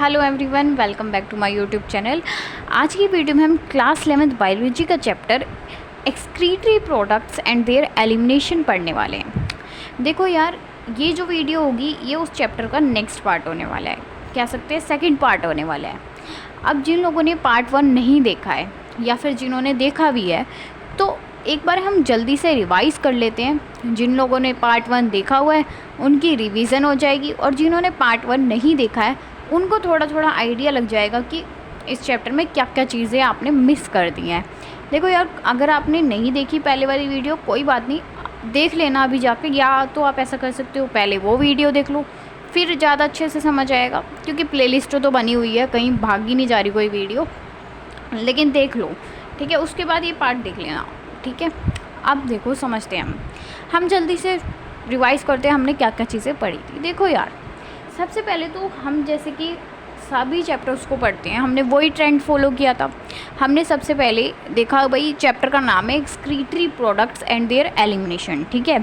Hello everyone, welcome back to my YouTube channel. आज की video में हम क्लास 11th बायोलॉजी का chapter excretory products and their elimination पढ़ने वाले हैं। देखो यार, ये जो वीडियो होगी ये उस चैप्टर का नेक्स्ट पार्ट होने वाला है, कह सकते हैं सेकंड पार्ट होने वाला है। अब जिन लोगों ने पार्ट 1 नहीं देखा है या फिर जिन्होंने देखा भी है तो एक बार हम जल्दी से रिवाइज़ कर लेते हैं। जिन लोगों ने पार्ट 1 देखा हुआ है उनकी रिवीजन हो जाएगी, और जिन्होंने पार्ट 1 नहीं देखा है उनको थोड़ा थोड़ा आइडिया लग जाएगा कि इस चैप्टर में क्या क्या चीज़ें आपने मिस कर दी हैं। देखो यार, अगर आपने नहीं देखी पहले वाली वीडियो, कोई बात नहीं, देख लेना अभी जाके, या तो आप ऐसा कर सकते हो पहले वो वीडियो देख लो, फिर ज़्यादा अच्छे से समझ आएगा, क्योंकि प्लेलिस्ट तो बनी हुई है, कहीं भागी नहीं जा रही कोई वीडियो, लेकिन देख लो, ठीक है। उसके बाद ये पार्ट देख लेना, ठीक है। अब देखो, समझते हैं हम जल्दी से रिवाइज़ करते हैं हमने क्या क्या चीज़ें पढ़ी थी। देखो यार, सबसे पहले तो हम जैसे कि सभी चैप्टर्स को पढ़ते हैं, हमने वही ट्रेंड फॉलो किया था। हमने सबसे पहले देखा, भाई चैप्टर का नाम है excretory products and their elimination, ठीक है।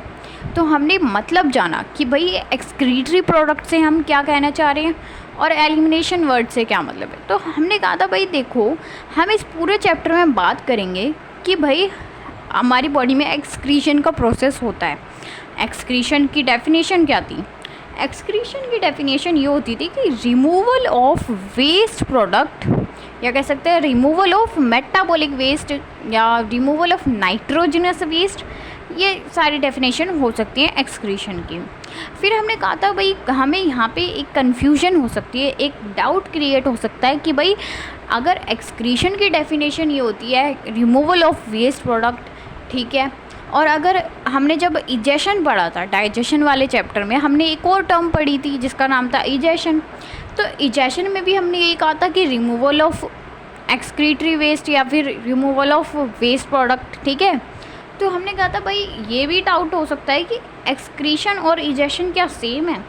तो हमने मतलब जाना कि भाई एक्सक्रीटरी प्रोडक्ट से हम क्या कहना चाह रहे हैं और एलिमिनेशन वर्ड से क्या मतलब है। तो हमने कहा था भाई देखो, हम इस पूरे चैप्टर में बात करेंगे कि भाई हमारी बॉडी में एक्सक्रीशन का प्रोसेस होता है। एक्सक्रीशन की डेफिनेशन क्या थी? एक्सक्रीशन की डेफिनेशन ये होती थी कि रिमूवल ऑफ वेस्ट प्रोडक्ट, या कह सकते हैं रिमूवल ऑफ मेटाबॉलिक वेस्ट, या रिमूवल ऑफ नाइट्रोजनस वेस्ट। ये सारी डेफिनेशन हो सकती है एक्सक्रीशन की। फिर हमने कहा था भाई हमें यहाँ पे एक कन्फ्यूजन हो सकती है, एक डाउट क्रिएट हो सकता है कि भाई अगर एक्सक्रीशन की डेफिनेशन ये होती है रिमूवल ऑफ वेस्ट प्रोडक्ट, ठीक है, और अगर हमने जब इजेशन पढ़ा था डाइजेशन वाले चैप्टर में, हमने एक और टर्म पढ़ी थी जिसका नाम था इजेशन। तो इजेशन में भी हमने यही कहा था कि रिमूवल ऑफ एक्सक्रीटरी वेस्ट या फिर रिमूवल ऑफ वेस्ट प्रोडक्ट, ठीक है। तो हमने कहा था भाई ये भी डाउट हो सकता है कि एक्सक्रीशन और इजेशन क्या सेम है?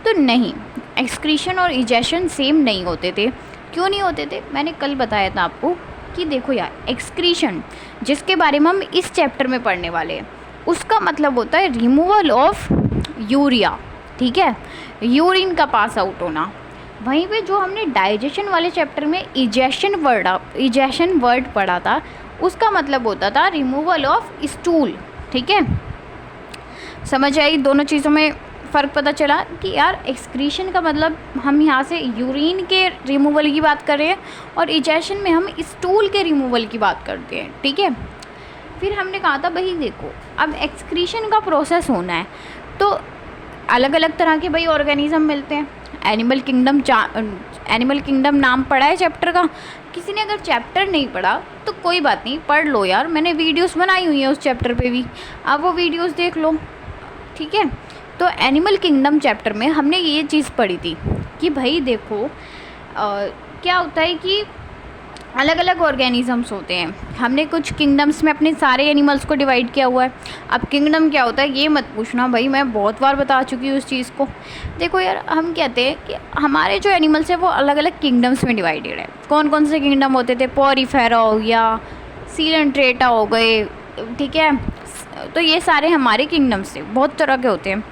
तो नहीं, एक्सक्रीशन और इजेशन सेम नहीं होते थे। क्यों नहीं होते थे? मैंने कल बताया था आपको कि देखो यार, एक्सक्रीशन जिसके बारे में हम इस चैप्टर में पढ़ने वाले हैं उसका मतलब होता है रिमूवल ऑफ यूरिया, ठीक है, यूरिन का पास आउट होना। वहीं पे जो हमने डाइजेशन वाले चैप्टर में इजेशन वर्ड पढ़ा था उसका मतलब होता था रिमूवल ऑफ स्टूल, ठीक है। समझ आई? दोनों चीज़ों में फ़र्क पता चला कि यार एक्सक्रीशन का मतलब हम यहाँ से यूरिन के रिमूवल की बात कर रहे हैं और इजेशन में हम स्टूल के रिमूवल की बात करते हैं, ठीक है। फिर हमने कहा था भाई देखो, अब एक्सक्रीशन का प्रोसेस होना है तो अलग अलग तरह के भाई ऑर्गेनिज्म मिलते हैं। एनिमल किंगडम नाम पढ़ा है चैप्टर का। किसी ने अगर चैप्टर नहीं पढ़ा तो कोई बात नहीं, पढ़ लो यार, मैंने वीडियोस बनाई हुई हैं उस चैप्टर पे भी, आप वो वीडियोस देख लो, ठीक है। तो एनिमल किंगडम चैप्टर में हमने ये चीज़ पढ़ी थी कि भाई देखो क्या होता है कि अलग अलग ऑर्गेनिजम्स होते हैं। हमने कुछ किंगडम्स में अपने सारे एनिमल्स को डिवाइड किया हुआ है। अब किंगडम क्या होता है ये मत पूछना भाई, मैं बहुत बार बता चुकी हूँ उस चीज़ को। देखो यार, हम कहते हैं कि हमारे जो एनिमल्स हैं वो अलग अलग किंगडम्स में डिवाइडेड है। कौन कौन से किंगडम होते थे? पोरीफेरा हो गया, सीलेंट्रेटा हो गए, ठीक है। तो ये सारे हमारे किंगडम्स थे, बहुत तरह के होते हैं।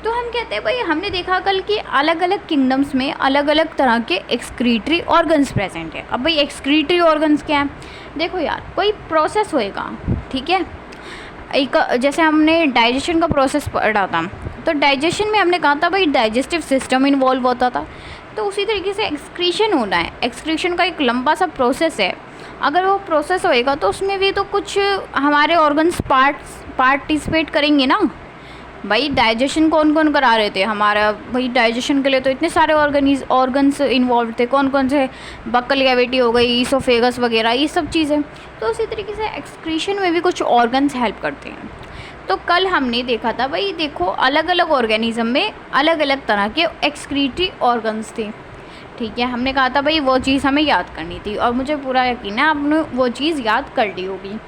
तो हम कहते हैं भाई हमने देखा कल कि अलग अलग किंगडम्स में अलग अलग तरह के एक्सक्रीटरी ऑर्गन्स प्रेजेंट है। अब भाई एक्सक्रीटरी ऑर्गन्स क्या है? देखो यार, कोई प्रोसेस होएगा, ठीक है। एक जैसे हमने डाइजेशन का प्रोसेस पढ़ा था, तो डाइजेशन में हमने कहा था भाई डाइजेस्टिव सिस्टम इन्वॉल्व होता था। तो उसी तरीके से एक्सक्रीशन होना है। एक्सक्रीशन का एक लंबा सा प्रोसेस है। अगर वो प्रोसेस होएगा तो उसमें भी तो कुछ हमारे ऑर्गन्स पार्टिसिपेट करेंगे ना। भाई डाइजेशन कौन कौन करा रहे थे हमारा? भाई डाइजेशन के लिए तो इतने सारे ऑर्गन्स इन्वॉल्व थे। कौन कौन से? बक्कल कैविटी हो गई, ईसोफेगस वगैरह, ये सब चीज़ें। तो उसी तरीके से एक्सक्रीशन में भी कुछ ऑर्गन्स हेल्प करते हैं। तो कल हमने देखा था भाई देखो, अलग अलग ऑर्गेनिज्म में अलग अलग तरह के एक्सक्रीटरी ऑर्गन्स थे, ठीक है। हमने कहा था भाई वो चीज़ हमें याद करनी थी, और मुझे पूरा यकीन है आपने वो चीज़ याद कर ली होगी,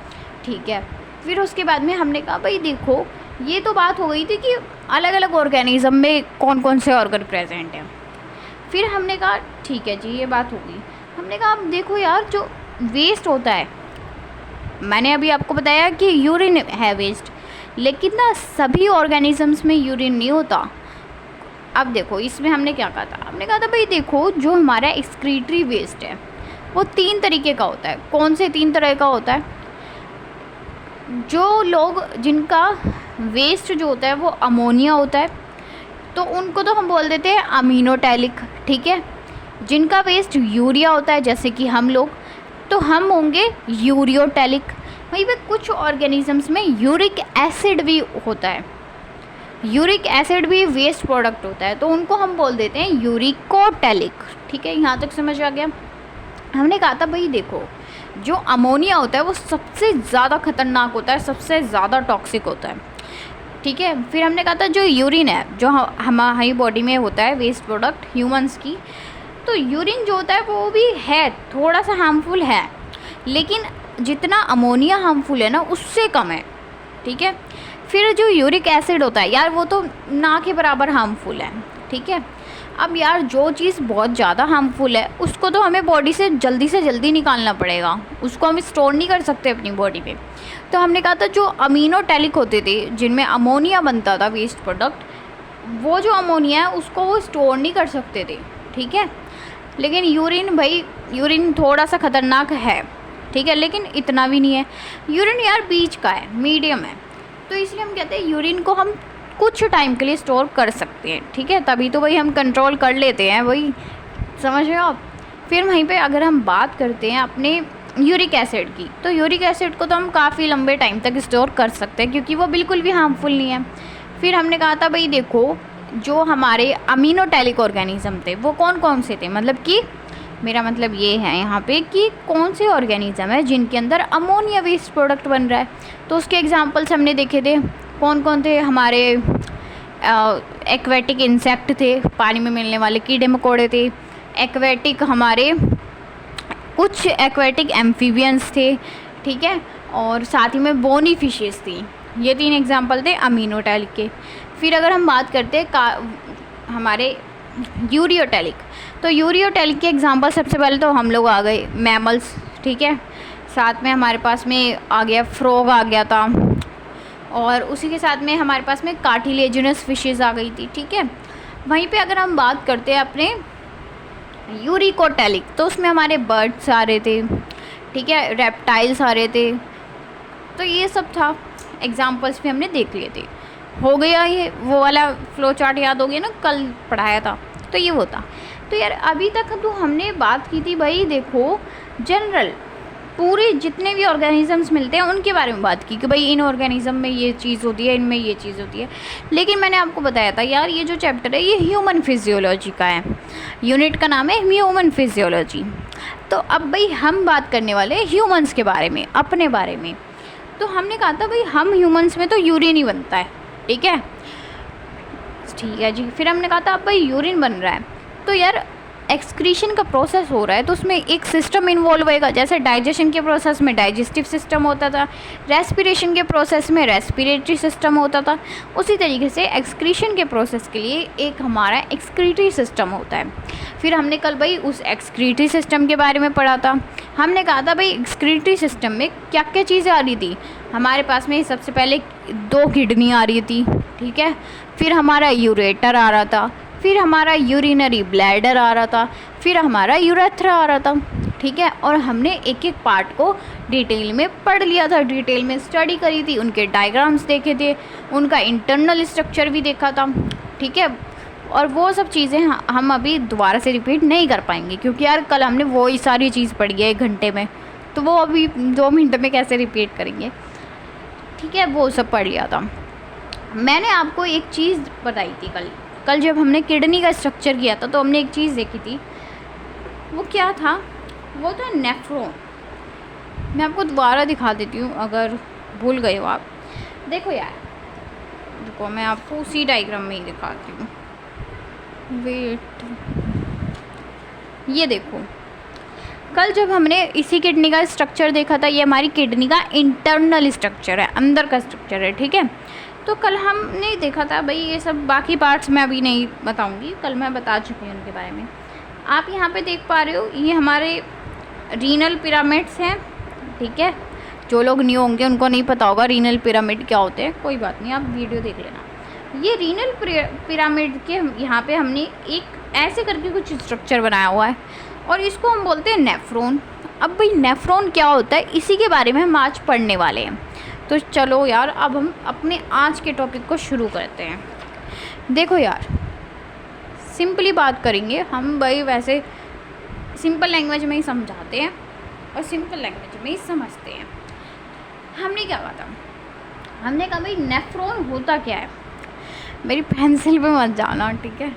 ठीक है। फिर उसके बाद में हमने कहा भाई देखो, ये तो बात हो गई थी कि अलग अलग ऑर्गेनिज्म में कौन कौन से ऑर्गन प्रेजेंट हैं। फिर हमने कहा ठीक है जी, ये बात हो गई। हमने कहा अब देखो यार, जो वेस्ट होता है, मैंने अभी आपको बताया कि यूरिन है वेस्ट, लेकिन ना सभी ऑर्गेनिजम्स में यूरिन नहीं होता। अब देखो इसमें हमने क्या कहा था, हमने कहा था भाई देखो जो हमारा एक्सक्रीटरी वेस्ट है वो 3 तरीके का होता है। कौन से 3 तरह का होता है? जो लोग जिनका वेस्ट जो होता है वो अमोनिया होता है तो उनको तो हम बोल देते हैं अमीनोटैलिक, ठीक है। जिनका वेस्ट यूरिया होता है जैसे कि हम लोग, तो हम होंगे यूरियोटैलिक। वहीं पे कुछ ऑर्गेनिजम्स में यूरिक एसिड भी होता है, यूरिक एसिड भी वेस्ट प्रोडक्ट होता है तो उनको हम बोल देते हैं यूरिकोटैलिक, ठीक है। यहाँ तक समझ आ गया। हमने कहा था भाई देखो जो अमोनिया होता है वो सबसे ज़्यादा खतरनाक होता है, सबसे ज़्यादा टॉक्सिक होता है, ठीक है। फिर हमने कहा था जो यूरिन है जो हमारी बॉडी में होता है वेस्ट प्रोडक्ट ह्यूमंस की, तो यूरिन जो होता है वो भी है थोड़ा सा हार्मफुल है, लेकिन जितना अमोनिया हार्मफुल है ना उससे कम है, ठीक है। फिर जो यूरिक एसिड होता है यार वो तो ना के बराबर हार्मफुल है, ठीक है। अब यार जो चीज़ बहुत ज़्यादा हार्मफुल है उसको तो हमें बॉडी से जल्दी निकालना पड़ेगा, उसको हम स्टोर नहीं कर सकते अपनी बॉडी में। तो हमने कहा था जो अमीनोटैलिक होते थे जिनमें अमोनिया बनता था वेस्ट प्रोडक्ट, वो जो अमोनिया है उसको वो स्टोर नहीं कर सकते थे, ठीक है। लेकिन यूरिन भाई यूरिन थोड़ा सा ख़तरनाक है, ठीक है, लेकिन इतना भी नहीं है। यूरिन यार बीच का है, मीडियम है, तो इसलिए हम कहते हैं यूरिन को हम कुछ टाइम के लिए स्टोर कर सकते हैं, ठीक है। तभी तो भाई हम कंट्रोल कर लेते हैं, वही समझ रहे हो आप। फिर वहीं पे अगर हम बात करते हैं अपने यूरिक एसिड की, तो यूरिक एसिड को तो हम काफ़ी लंबे टाइम तक स्टोर कर सकते हैं क्योंकि वो बिल्कुल भी हार्मफुल नहीं है। फिर हमने कहा था भाई देखो जो हमारे अमीनोटैलिक ऑर्गेनिज्म थे वो कौन कौन से थे, मतलब कि मेरा मतलब ये है यहाँ पे कि कौन से ऑर्गेनिज्म है जिनके अंदर अमोनिया वेस्ट प्रोडक्ट बन रहा है। तो उसके एग्जांपल्स हमने देखे थे, कौन कौन थे हमारे एक्वेटिक इंसेक्ट थे, पानी में मिलने वाले कीड़े मकोड़े थे, एक्वेटिक हमारे कुछ एक्वेटिक एम्फीबियंस थे, ठीक है, और साथ ही में बोनी फिशेस थी। ये 3 एग्जांपल थे अमीनोटैलिक के। फिर अगर हम बात करते हैं हमारे यूरियोटैलिक, तो यूरियोटैलिक के एग्जांपल सबसे पहले तो हम लोग आ गए मैमल्स, ठीक है, साथ में हमारे पास में आ गया फ्रॉग आ गया था, और उसी के साथ में हमारे पास में कार्टिलेजिनस फिशेस आ गई थी, ठीक है। वहीं पे अगर हम बात करते हैं अपने यूरिकोटैलिक, तो उसमें हमारे बर्ड्स आ रहे थे, ठीक है, रेप्टाइल्स आ रहे थे, तो ये सब था। एग्जांपल्स भी हमने देख लिए थे। हो गया ये वो वाला फ्लो चार्ट, याद हो गया ना, कल पढ़ाया था, तो ये वो था। तो यार अभी तक तो हमने बात की थी भाई देखो जनरल पूरे जितने भी ऑर्गेनिजम्स मिलते हैं उनके बारे में बात की कि भाई इन ऑर्गेनिज्म में ये चीज़ होती है, इनमें ये चीज़ होती है। लेकिन मैंने आपको बताया था यार ये जो चैप्टर है ये ह्यूमन फिजियोलॉजी का है, यूनिट का नाम है ह्यूमन फिजियोलॉजी। तो अब भाई हम बात करने वाले हैं ह्यूमन्स के बारे में, अपने बारे में। तो हमने कहा था भाई हम ह्यूमन्स में तो यूरिन ही बनता है, ठीक है, ठीक है जी। फिर हमने कहा था अब भाई यूरिन बन रहा है तो यार एक्सक्रीशन का प्रोसेस हो रहा है तो उसमें एक सिस्टम इन्वॉल्व होएगा। जैसे डाइजेशन के प्रोसेस में डाइजेस्टिव सिस्टम होता था, रेस्पिरेशन के प्रोसेस में रेस्पिरेटरी सिस्टम होता था, उसी तरीके से एक्सक्रीशन के प्रोसेस के लिए एक हमारा एक्सक्रीटरी सिस्टम होता है। फिर हमने कल भाई उस एक्सक्रीटरी सिस्टम के बारे में पढ़ा था। हमने कहा था भाई एक्सक्रीटरी सिस्टम में क्या क्या चीज़ें आ रही थी। हमारे पास में सबसे पहले 2 किडनी आ रही थी, ठीक है, फिर हमारा यूरेटर आ रहा था, फिर हमारा यूरिनरी ब्लैडर आ रहा था, फिर हमारा यूरेथ्रा आ रहा था, ठीक है। और हमने एक एक पार्ट को डिटेल में पढ़ लिया था, डिटेल में स्टडी करी थी, उनके डायग्राम्स देखे थे, उनका इंटरनल स्ट्रक्चर भी देखा था, ठीक है। और वो सब चीज़ें हम अभी दोबारा से रिपीट नहीं कर पाएंगे क्योंकि यार कल हमने वो ही सारी चीज़ पढ़ी है 1 घंटे में, तो वो अभी 2 मिनट में कैसे रिपीट करेंगे, ठीक है। वो सब पढ़ लिया था। मैंने आपको एक चीज़ बताई थी कल जब हमने किडनी का स्ट्रक्चर किया था तो हमने एक चीज़ देखी थी, वो क्या था, वो था नेफ्रॉन। मैं आपको दोबारा दिखा देती हूँ अगर भूल गए हो आप। देखो यार, देखो मैं आपको उसी डायग्राम में ही दिखाती हूँ, वेट, ये देखो कल जब हमने इसी किडनी का स्ट्रक्चर देखा था, ये हमारी किडनी का इंटरनल स्ट्रक्चर है, अंदर का स्ट्रक्चर है, ठीक है। तो कल हमने देखा था भाई, ये सब बाकी पार्ट्स मैं अभी नहीं बताऊंगी, कल मैं बता चुकी हूँ उनके बारे में। आप यहाँ पे देख पा रहे हो ये हमारे रीनल पिरामिड्स हैं, ठीक है। जो लोग न्यू होंगे उनको नहीं पता होगा रीनल पिरामिड क्या होते हैं, कोई बात नहीं, आप वीडियो देख लेना। ये रीनल पिरामिड के यहाँ पे हमने एक ऐसे करके कुछ स्ट्रक्चर बनाया हुआ है और इसको हम बोलते हैं नेफ्रॉन। अब भाई नेफ्रॉन क्या होता है, इसी के बारे में हम आज पढ़ने वाले हैं। तो चलो यार, अब हम अपने आज के टॉपिक को शुरू करते हैं। देखो यार, सिंपली बात करेंगे हम भाई, वैसे सिंपल लैंग्वेज में ही समझाते हैं और सिंपल लैंग्वेज में ही समझते हैं। हमने क्या कहा था, हमने कहा भाई नेफ्रॉन होता क्या है। मेरी पेंसिल पे मत जाना, ठीक है,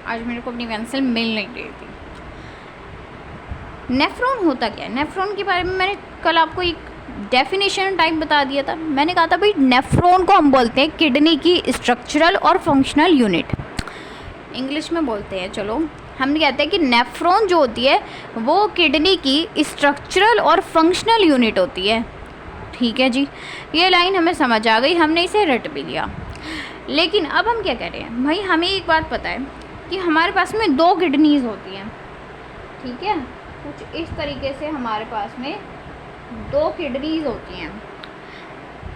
आज मेरे को अपनी पेंसिल मिल नहीं रही थी। नेफ्रॉन होता क्या है, नेफ्रॉन के बारे में मैंने कल आपको एक डेफिनेशन टाइप बता दिया था। मैंने कहा था भाई नेफ्रॉन को हम बोलते हैं किडनी की स्ट्रक्चरल और फंक्शनल यूनिट, इंग्लिश में बोलते हैं। चलो, हम कहते हैं कि नेफ्रॉन जो होती है वो किडनी की स्ट्रक्चरल और फंक्शनल यूनिट होती है। ठीक है जी, ये लाइन हमें समझ आ गई, हमने इसे रट भी लिया। लेकिन अब हम क्या कह रहे हैं भाई, हमें एक बात पता है कि हमारे पास में 2 किडनीज होती हैं। ठीक है, कुछ इस तरीके से हमारे पास में 2 किडनीज होती हैं।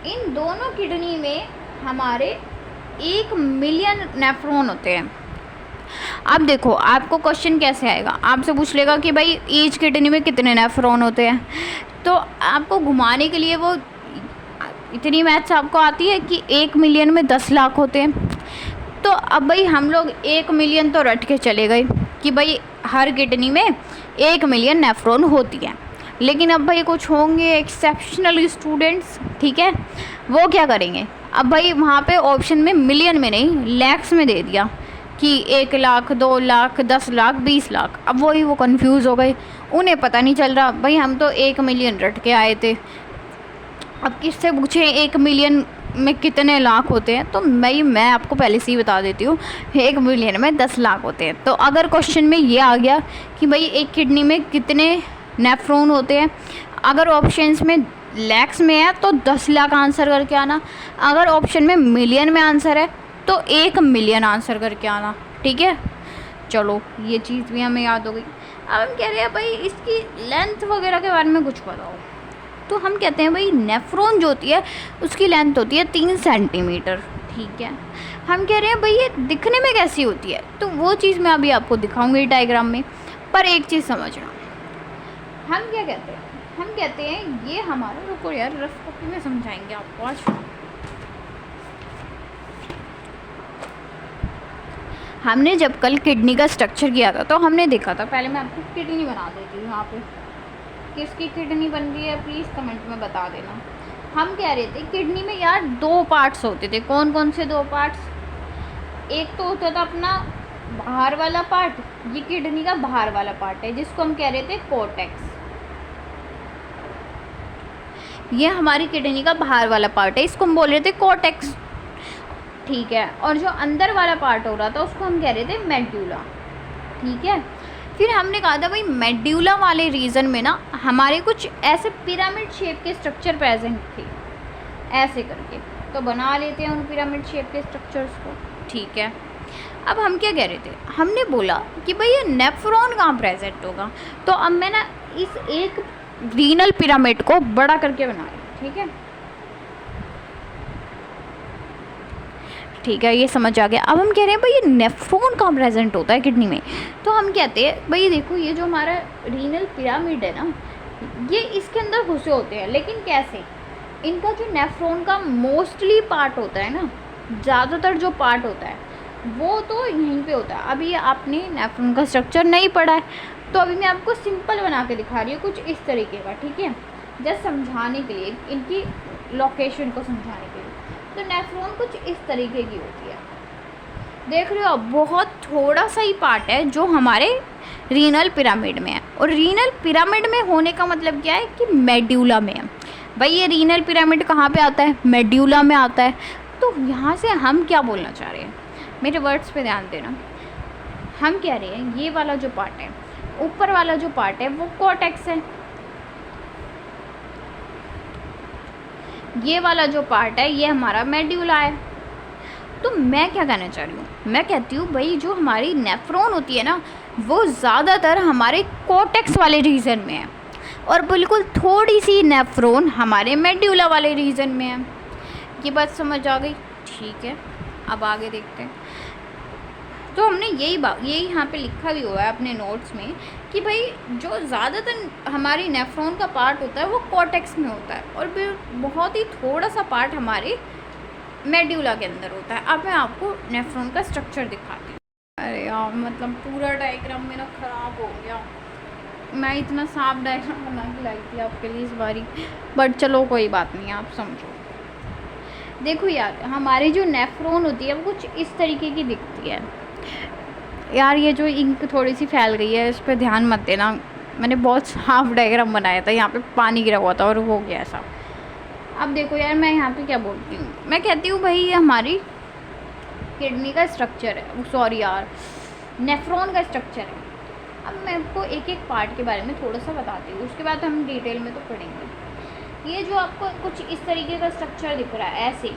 इन दोनों किडनी में हमारे 1 मिलियन नेफ्रॉन होते हैं। अब देखो, आपको क्वेश्चन कैसे आएगा, आपसे पूछ लेगा कि भाई ईच किडनी में कितने नेफ्रॉन होते हैं। तो आपको घुमाने के लिए वो इतनी मैथ्स आपको आती है कि 1 मिलियन में 10 लाख होते हैं। तो अब भाई हम लोग 1 मिलियन तो रट के चले गए कि भाई हर किडनी में 1 मिलियन नेफ्रॉन होती है। लेकिन अब भाई कुछ होंगे एक्सेप्शनल स्टूडेंट्स, ठीक है, वो क्या करेंगे, अब भाई वहाँ पे ऑप्शन में मिलियन में नहीं लैक्स में दे दिया कि 1 लाख, 2 लाख, 10 लाख, 20 लाख। अब वो कंफ्यूज हो गए, उन्हें पता नहीं चल रहा। भाई हम तो 1 मिलियन रट के आए थे, अब किससे पूछे 1 मिलियन में कितने लाख होते हैं। तो मैं आपको पहले से ही बता देती हूँ, 1 मिलियन में 10 लाख होते हैं। तो अगर क्वेश्चन में ये आ गया कि भाई एक किडनी में कितने नेफ्रॉन होते हैं, अगर ऑप्शंस में लैक्स में है तो 10 लाख आंसर करके आना, अगर ऑप्शन में मिलियन में आंसर है तो 1 मिलियन आंसर करके आना। ठीक है, चलो ये चीज़ भी हमें याद हो गई। अब हम कह रहे हैं भाई इसकी लेंथ वगैरह के बारे में कुछ बताओ। तो हम कहते हैं भाई नेफ्रॉन जो होती है उसकी लेंथ होती है 3 सेंटीमीटर। ठीक है, हम कह रहे हैं भाई ये दिखने में कैसी होती है, तो वो चीज़ मैं अभी आपको दिखाऊंगी डायग्राम में। पर एक चीज़ समझना, हम क्या कहते हैं, हम कहते हैं ये हमारा, रुको यार रफ कॉपी में समझाएंगे आपको आज। हमने जब कल किडनी का स्ट्रक्चर किया था तो हमने देखा था, पहले मैं आपको किडनी बना देती हूँ। यहाँ पे किसकी किडनी बन रही है प्लीज़ कमेंट में बता देना। हम कह रहे थे किडनी में यार 2 पार्ट्स होते थे। कौन कौन से 2 पार्ट्स, एक तो होता था अपना बाहर वाला पार्ट, ये किडनी का बाहर वाला पार्ट है जिसको हम कह रहे थे कोर्टेक्स। ये हमारी किडनी का बाहर वाला पार्ट है, इसको हम बोल रहे थे कोर्टेक्स। ठीक है, और जो अंदर वाला पार्ट हो रहा था उसको हम कह रहे थे मेड्यूला। ठीक है, फिर हमने कहा था भाई मेड्यूला वाले रीजन में ना हमारे कुछ ऐसे पिरामिड शेप के स्ट्रक्चर प्रेजेंट थे, ऐसे करके। तो बना लेते हैं उन पिरामिड शेप के स्ट्रक्चर्स को। ठीक है, अब हम क्या कह रहे थे, हमने बोला कि भाई ये नेफ्रॉन कहाँ प्रेजेंट होगा। तो अब मैं ना इस एक रीनल पिरामिड को बड़ा करके बना रही हूँ। ठीक है, ठीक है, ये समझ आ गया। अब हम कह रहे हैं भाई ये नेफ्रॉन कहाँ प्रेजेंट होता है किडनी में। तो हम कहते हैं भाई देखो, ये जो हमारा रीनल पिरामिड है ना, ये इसके अंदर घुसे होते हैं। लेकिन कैसे, इनका जो नेफ्रॉन का मोस्टली पार्ट होता है ना, ज़्यादातर जो पार्ट होता है वो तो यहीं पे होता है। अभी आपने नेफ्रॉन का स्ट्रक्चर नहीं पढ़ा है, तो अभी मैं आपको सिंपल बना के दिखा रही हूँ कुछ इस तरीके का। ठीक है, जस्ट समझाने के लिए, इनकी लोकेशन को समझाने के लिए। तो नेफ्रॉन कुछ इस तरीके की होती है, देख रहे हो आप, बहुत थोड़ा सा ही पार्ट है जो हमारे रीनल पिरामिड में है। और रीनल पिरामिड में होने का मतलब क्या है कि मेड्यूला में है। भाई ये रीनल पिरामिड कहाँ पे आता है, मेड्यूला में आता है। तो यहाँ से हम क्या बोलना चाह रहे हैं, मेरे वर्ड्स पे ध्यान देना। हम कह रहे हैं ये वाला जो पार्ट है, ऊपर वाला जो पार्ट है वो कोर्टेक्स है, ये वाला जो पार्ट है ये हमारा मेड्यूला है। तो मैं क्या कहना चाह रही हूँ, मैं कहती हूँ भाई जो हमारी नेफ्रॉन होती है ना, वो ज़्यादातर हमारे कोर्टेक्स वाले रीजन में है और बिल्कुल थोड़ी सी नेफ्रॉन हमारे मेड्यूला वाले रीजन में है। ये बात समझ आ गई? ठीक है, अब आगे देखते हैं। तो हमने यही यहाँ पे लिखा भी हुआ है अपने नोट्स में कि भाई जो ज़्यादातर हमारी नेफ्रॉन का पार्ट होता है वो कॉर्टेक्स में होता है और फिर बहुत ही थोड़ा सा पार्ट हमारे मेड्यूला के अंदर होता है। अब मैं आपको नेफ्रॉन का स्ट्रक्चर दिखाती हूँ। अरे यार मतलब पूरा डायग्राम मेरा ख़राब हो गया। मैं इतना साफ डायग्राम बना के लाई थी आपके लिए इस बारी, बट चलो कोई बात नहीं, आप समझो। देखो यार हमारी जो नेफ्रॉन होती है वो कुछ इस तरीके की दिखती है। यार ये जो इंक थोड़ी सी फैल गई है इस पर ध्यान मत देना, मैंने बहुत साफ डायग्राम बनाया था, यहाँ पे पानी गिरा हुआ था और हो गया ऐसा। अब देखो यार मैं यहाँ पे क्या बोलती हूँ, मैं कहती हूँ भाई ये हमारी किडनी का स्ट्रक्चर है, सॉरी यार नेफ्रॉन का स्ट्रक्चर है। अब मैं आपको एक एक पार्ट के बारे में थोड़ा सा बताती हूँ, उसके बाद हम डिटेल में तो पढ़ेंगे। ये जो आपको कुछ इस तरीके का स्ट्रक्चर दिख रहा है ऐसे,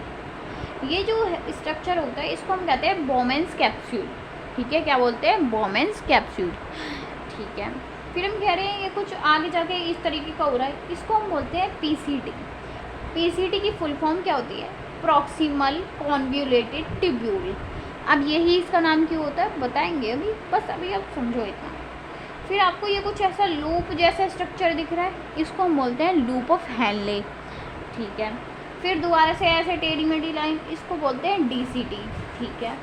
ये जो स्ट्रक्चर होता है इसको हम कहते हैं बोमेन्स कैप्सूल। ठीक है, क्या बोलते हैं? Bowman's capsule. ठीक है, फिर हम कह रहे हैं ये कुछ आगे जाके इस तरीके का हो रहा है, इसको हम बोलते हैं पीसीटी। पीसीटी की फुल फॉर्म क्या होती है? Proximal convoluted tubule. अब यही इसका नाम क्यों होता है बताएंगे अभी, बस अभी आप समझो इतना। फिर आपको ये कुछ ऐसा लूप जैसा स्ट्रक्चर दिख रहा है, इसको हम बोलते हैं लूप ऑफ हेनले। ठीक है, फिर दोबारा से ऐसे टेढ़ी मेढ़ी लाइन, इसको बोलते हैं डीसीटी। ठीक है,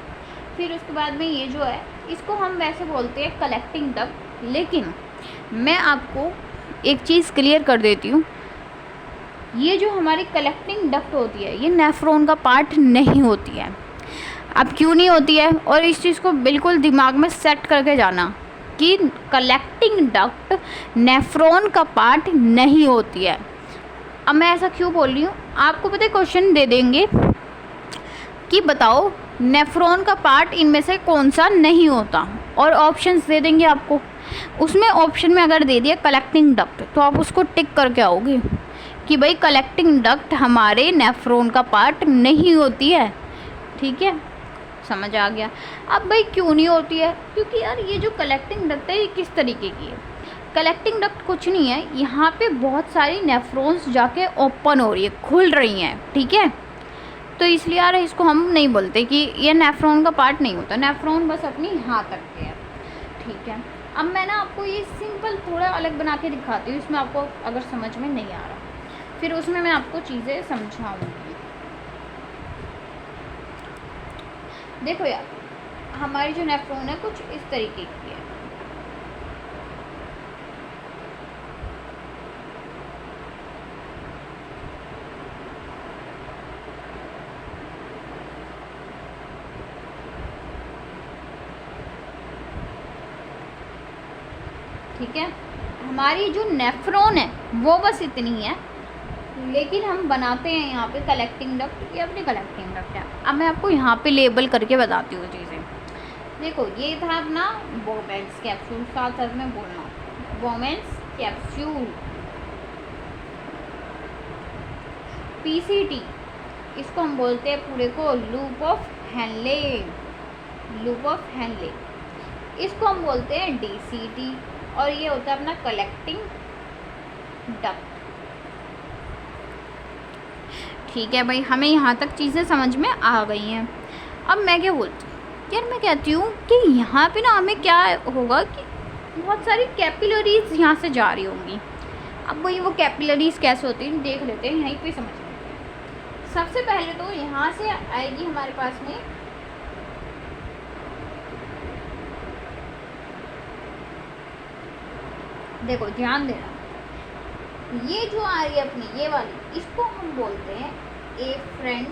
फिर उसके बाद में ये जो है इसको हम वैसे बोलते हैं कलेक्टिंग डक्ट। लेकिन मैं आपको एक चीज़ क्लियर कर देती हूँ, ये जो हमारी कलेक्टिंग डक्ट होती है ये नेफ्रॉन का पार्ट नहीं होती है। अब क्यों नहीं होती है, और इस चीज़ को बिल्कुल दिमाग में सेट करके जाना कि कलेक्टिंग डक्ट नेफ्रॉन का पार्ट नहीं होती है। अब मैं ऐसा क्यों बोल रही हूँ, आपको पता है क्वेश्चन दे देंगे कि बताओ नेफ्रॉन का पार्ट इनमें से कौन सा नहीं होता, और ऑप्शंस दे देंगे आपको। उसमें ऑप्शन में अगर दे दिया कलेक्टिंग डक्ट तो आप उसको टिक करके आओगे कि भाई कलेक्टिंग डक्ट हमारे नेफ्रॉन का पार्ट नहीं होती है। ठीक है, समझ आ गया। अब भाई क्यों नहीं होती है, क्योंकि यार ये जो कलेक्टिंग डक्ट है ये किस तरीके की है? कलेक्टिंग डक्ट कुछ नहीं है, यहाँ पे बहुत सारी नेफ्रॉन्स जाके ओपन हो रही है, खुल रही हैं। ठीक है, तो इसलिए यार इसको हम नहीं बोलते कि ये नेफ्रॉन का पार्ट नहीं होता, नेफ्रॉन बस अपनी यहाँ तक के है। ठीक है, अब मैं ना आपको ये सिंपल थोड़ा अलग बना के दिखाती हूँ, इसमें आपको अगर समझ में नहीं आ रहा फिर उसमें मैं आपको चीज़ें समझाऊँगी। देखो यार हमारी जो नेफ्रॉन है कुछ इस तरीके की है। ठीक है, हमारी जो नेफ्रॉन है वो बस इतनी है, लेकिन हम बनाते हैं यहाँ पे कलेक्टिंग डक्ट, ये अपनी कलेक्टिंग डक्ट है। अब मैं आपको यहाँ पे लेबल करके बताती हूँ चीज़ें। देखो ये था अपना बोमेन्स कैप्सूल, साथ साथ में बोलना बोमेन्स कैप्सूल। पीसीटी इसको हम बोलते हैं पूरे को loop of Henle. Loop of Henle इसको हम बोलते हैं डीसीटी, और ये होता है अपना कलेक्टिंग डक्ट। ठीक है भाई, हमें यहाँ तक चीज़ें समझ में आ गई हैं। अब मैं क्या बोलती हूँ यार, मैं कहती हूँ कि यहाँ पे ना हमें क्या होगा कि बहुत सारी कैपिलरीज यहाँ से जा रही होंगी। अब वही वो कैपिलरीज कैसे होती हैं देख लेते हैं, यहीं पे समझ लेते हैं। सबसे पहले तो यहाँ से आएगी हमारे पास में देखो ध्यान देना, ये जो आ रही है अपनी ये वाली, इसको हम बोलते हैं एफरेंट।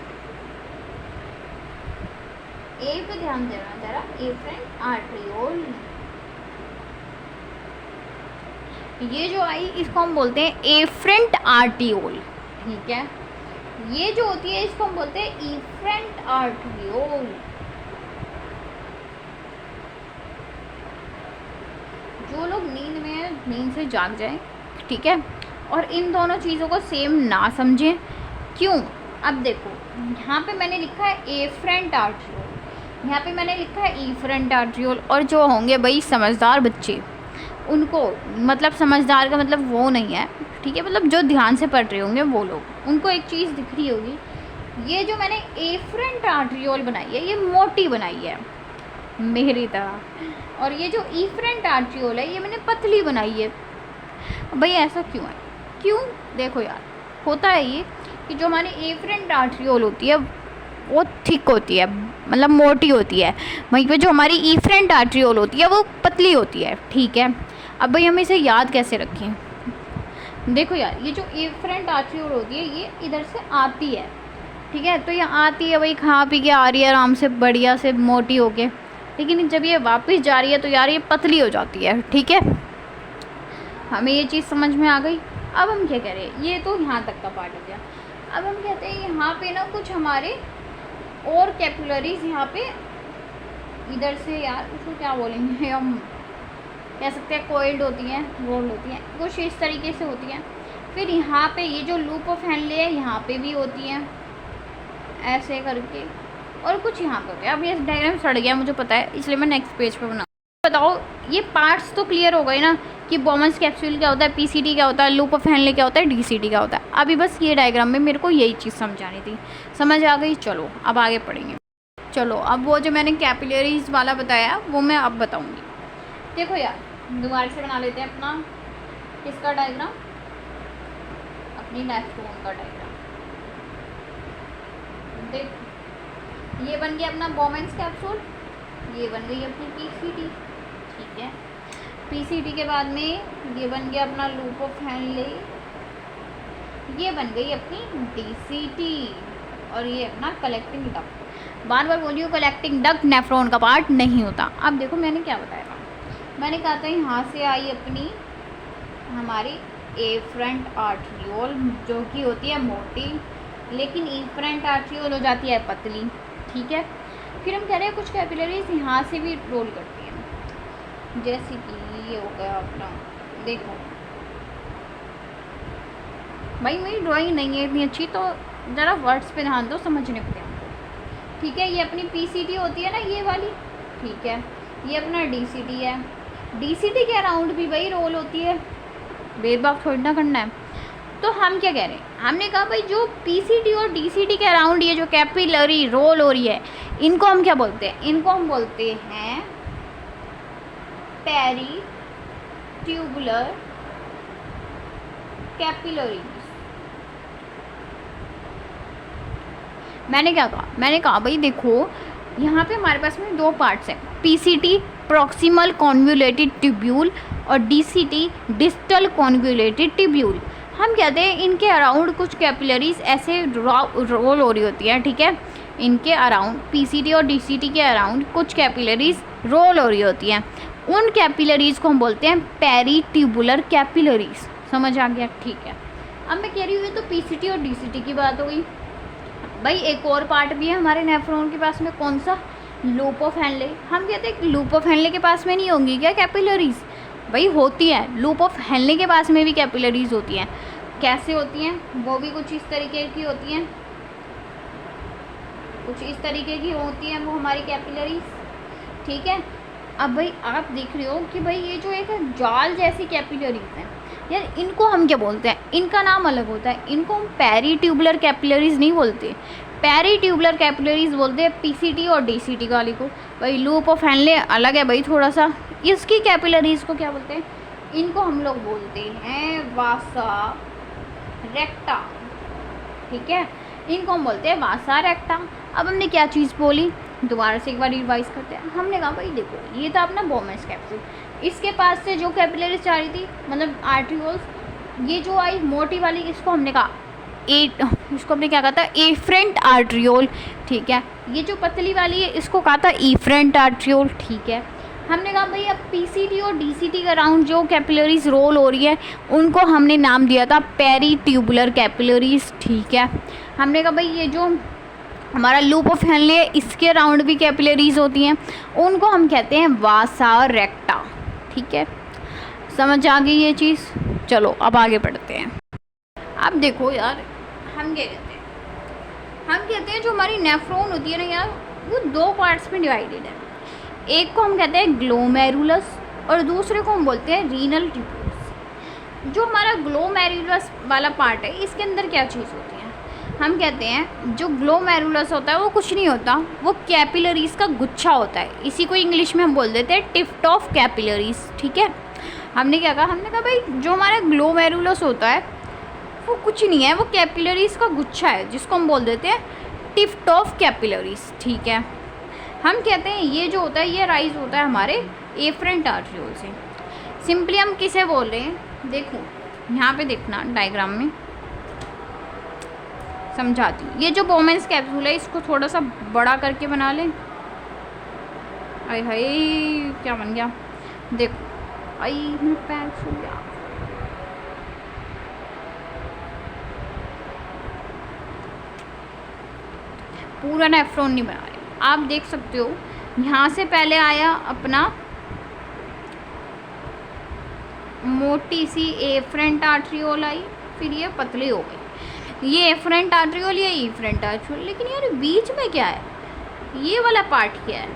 ए पे ध्यान देना जरा, एफरेंट आर्टरियोल। ये जो आई इसको हम बोलते हैं एफरेंट आर्टियोल। ठीक है, ये जो होती है इसको हम बोलते हैं एफरेंट आर्टरियोल। जो लोग नींद में है नींद से जाग जाएं। ठीक है, और इन दोनों चीज़ों को सेम ना समझें। क्यों? अब देखो यहाँ पे मैंने लिखा है एफरेंट आर्टरियोल, यहाँ पे मैंने लिखा है एफरेंट आर्टरियोल, और जो होंगे भाई समझदार बच्चे उनको, मतलब समझदार का मतलब वो नहीं है, ठीक है, मतलब जो ध्यान से पढ़ रहे होंगे वो लोग, उनको एक चीज़ दिख रही होगी ये जो मैंने एफरेंट आर्ट्रियोल बनाई है ये मोटी बनाई है मेरी तरह, और ये जो इफरेंट आर्ट्रियोल है ये मैंने पतली बनाई है। भाई ऐसा क्यों है? क्यों? देखो यार, होता है ये कि जो हमारी एफरेंट आर्ट्रियोल होती है वो थिक होती है, मतलब मोटी होती है, वहीं पे जो हमारी इफरेंट आर्ट्रियोल होती है वो पतली होती है, ठीक है। अब भाई हम इसे याद कैसे रखें? देखो यार, ये जो एफरेंट आर्ट्रियोल होती है ये इधर से आती है, ठीक है, तो ये आती है, भाई खा पी के आ रही है आराम से बढ़िया से मोटी होके, लेकिन जब ये वापस जा रही है तो यार ये पतली हो जाती है, ठीक है। हमें ये चीज़ समझ में आ गई। अब हम क्या कह रहे हैं, ये तो यहाँ तक का पार्ट हो गया। अब हम कहते हैं यहाँ पे ना कुछ हमारे और कैपिलरीज यहाँ पे इधर से, यार उसको क्या बोलेंगे हम, कह सकते हैं कोइल्ड होती हैं, रोल्ड होती हैं, कुछ इस तरीके से होती हैं। फिर यहाँ पे ये जो लूप ऑफ हेनले है यहाँ पे भी होती हैं ऐसे करके, और कुछ यहाँ पे होते हैं। अब ये डायग्राम सड़ गया मुझे पता है, इसलिए मैं नेक्स्ट पेज पे बना। बताओ ये पार्ट्स तो क्लियर हो गए ना कि बॉमन्स कैप्सूल क्या होता है, पीसीटी क्या होता है, लूप ऑफ हेनले क्या होता है, डीसीटी क्या होता है। अभी बस ये डायग्राम में मेरे को यही चीज़ समझानी थी, समझ आ गई। चलो अब आगे पढ़ेंगे। चलो अब वो जो मैंने कैपिलरीज वाला बताया वो मैं अब बताऊँगी। देखो यार, दोबारा से बना लेते हैं अपना किसका डायग्राम, अपनी नेफ्रॉन का डायग्राम। देख ये बन गया अपना बॉमन्स कैप्सूल, ये बन गई अपनी पीसीटी, ठीक है। पीसीटी के बाद में ये बन गया अपना लूप ऑफ हेनले, ये बन गई अपनी डीसीटी, और ये अपना कलेक्टिंग डक्ट। बार बार बोलियो कलेक्टिंग डक्ट नेफ्रॉन का पार्ट नहीं होता। अब देखो मैंने क्या बताया, मैंने कहा था यहाँ से आई अपनी हमारी एफरेंट आर्ट्रियोल जो कि होती है मोटी, लेकिन इफरेंट आर्ट्रियोल हो जाती है पतली, ठीक है। फिर हम कह रहे हैं कुछ कैपिलरीज यहाँ से भी रोल करती हैं, जैसे कि ये हो गया अपना, देखो भाई मेरी ड्राइंग नहीं है इतनी अच्छी तो ज़रा वर्ड्स पे ध्यान दो, समझने पे ध्यान दो, ठीक है। ये अपनी पीसीटी होती है ना ये वाली, ठीक है। ये अपना डीसीटी है, डीसीटी के अराउंड भी वही रोल होती है, भेदभाव थोड़ी ना करना है। तो हम क्या कह रहे हैं, हमने कहा भाई जो पीसीटी और डीसीटी के अराउंड ये जो कैपिलरी रोल हो रही है इनको हम क्या बोलते हैं, इनको हम बोलते हैं पेरी ट्यूबुलर कैपिलरीज। मैंने क्या कहा, मैंने कहा भाई देखो यहाँ पे हमारे पास में दो पार्ट्स हैं, पीसीटी प्रॉक्सिमल कॉन्वुलेटेड ट्यूब्यूल और डीसीटी डिस्टल कॉन्वुलेटेड ट्यूब्यूल। हम कहते हैं इनके अराउंड कुछ कैपिलरीज ऐसे रोल हो रही होती है, ठीक है। इनके अराउंड पीसीटी और डीसीटी के अराउंड कुछ कैपिलरीज रोल हो रही होती हैं, उन कैपिलरीज को हम बोलते हैं पेरी ट्यूबुलर कैपिलरीज। समझ आ गया, ठीक है। अब मैं कह रही हूँ तो पीसीटी और डीसीटी की बात हो गई। भाई एक और पार्ट भी है हमारे नेफ्रॉन के पास में, कौन सा, लूप ऑफ हेनले। हम कहते हैं लूप ऑफ हेनले के पास में नहीं होंगी क्या कैपिलरीज? भाई होती है, लूप ऑफ हेनले के पास में भी कैपिलरीज होती हैं। कैसे होती हैं? वो भी कुछ इस तरीके की होती हैं, कुछ इस तरीके की होती हैं वो हमारी कैपिलरीज, ठीक है। अब भाई आप देख रहे हो कि भाई ये जो एक जाल जैसी कैपिलरीज हैं यार, इनको हम क्या बोलते हैं, इनका नाम अलग होता है, इनको हम पेरी ट्यूबुलर कैपिलरीज नहीं बोलते, पेरी ट्यूबुलर कैपिलरीज बोलते हैं पीसीटी और डीसीटी वाली को। भाई लूप ऑफ हेनले अलग है भाई थोड़ा सा, इसकी कैपिलरीज को क्या बोलते हैं, इनको हम लोग बोलते हैं वासा रेक्टा, ठीक है। इनको हम बोलते हैं वासा रेक्टा। अब हमने क्या चीज़ बोली, दोबारा से एक बार रिवाइज करते हैं। हमने कहा भाई देखो ये था अपना बॉमन्स कैप्सूल, इसके पास से जो कैपिलरीज जा रही थी मतलब आर्ट्रियोल्स, ये जो आई मोटी वाली इसको हमने कहा इसको हमने क्या कहा था, एफरेंट आर्ट्रियोल, ठीक है। ये जो पतली वाली है इसको कहा था इफरेंट आर्ट्रियोल, ठीक है। हमने कहा भाई अब पीसीटी और डीसीटी के अराउंड जो कैपिलरीज रोल हो रही है उनको हमने नाम दिया था पेरी ट्यूबुलर कैपिलरीज, ठीक है। हमने कहा भाई ये जो हमारा लूप ऑफ हेनले है इसके अराउंड भी कैपिलरीज होती हैं, उनको हम कहते हैं वासा रेक्टा, ठीक है। समझ आ गई ये चीज़। चलो अब आगे बढ़ते हैं। अब देखो यार हम क्या कहते हैं, हम कहते हैं जो हमारी नेफ्रॉन होती है ना यार वो दो पार्ट्स में डिवाइडेड है। एक को हम कहते हैं ग्लोमेरुलस और दूसरे को हम बोलते हैं रीनल ट्यूब्यूल्स। जो हमारा ग्लोमेरुलस वाला पार्ट है इसके अंदर क्या चीज़ होती है, हम कहते हैं जो ग्लोमेरुलस होता है वो कुछ नहीं होता, वो कैपिलरीज का गुच्छा होता है। इसी को इंग्लिश में हम बोल देते हैं टिफ्ट ऑफ कैपिलरीज। ठीक है, हमने क्या कहा, हमने कहा भाई जो हमारा ग्लोमेरुलस होता है वो कुछ नहीं है, वो कैपिलरीज का गुच्छा है जिसको हम बोल देते हैं टिफ्ट ऑफ कैपिलरीज। ठीक है, हम कहते हैं ये जो होता है ये राइज होता है हमारे एफरेंट आर्ट्रियोल से। सिंपली हम किसे बोल रहे हैं, देखो यहाँ पे देखना डायग्राम में समझाती हूँ। ये जो बोमेंस कैप्सूल है इसको थोड़ा सा बड़ा करके बना लें। आई हाय क्या बन गया, देखो आई मेरा पैर छू गया। पूरा नेफ्रॉन नहीं बना रहे, आप देख सकते हो यहाँ से पहले आया अपना मोटी सी एफरेंट आर्ट्रियोल आई, फिर ये पतली हो गई, ये एफरेंट आर्ट्रियोल, ये इफरेंट आर्ट्रियोल। लेकिन यार बीच में क्या है, ये वाला पार्ट क्या है,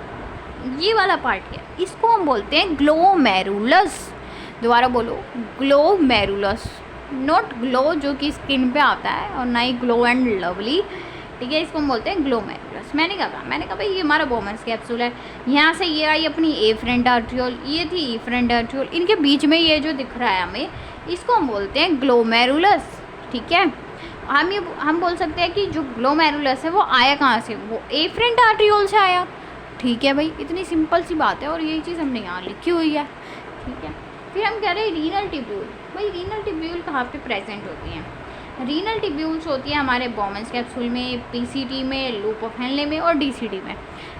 ये वाला पार्ट क्या है, इसको हम बोलते हैं ग्लोमेरुलस। दोबारा बोलो, ग्लोमेरुलस, नॉट ग्लो जो कि स्किन पे आता है और ना ही ग्लो एंड लवली। ठीक है, इसको हम बोलते हैं ग्लोमेरुलस। मैंने कहा भाई ये हमारा बोमेंस कैप्सूल है, यहाँ से ये आई अपनी एफरेंट आर्ट्रियोल, ये थी इफरेंट आर्ट्रियोल, इनके बीच में ये जो दिख रहा है हमें, इसको हम बोलते हैं ग्लोमेरुलस। ठीक है, हम बोल सकते हैं कि जो ग्लोमेरुलस है वो आया कहाँ से, वो एफरेंट आर्ट्रियोल से आया। ठीक है भाई, इतनी सिंपल सी बात है और यही चीज़ हमने यहाँ लिखी हुई है। ठीक है, फिर हम कह रहे हैं रीनल टिब्यूल। भाई रीनल टिब्यूल कहाँ पे प्रेजेंट होती हैं, रीनल टिब्यूल्स होती है हमारे बोमेंस कैप्सूल में, पीसीटी में, लूप ऑफ हेनले में और डीसीडी में।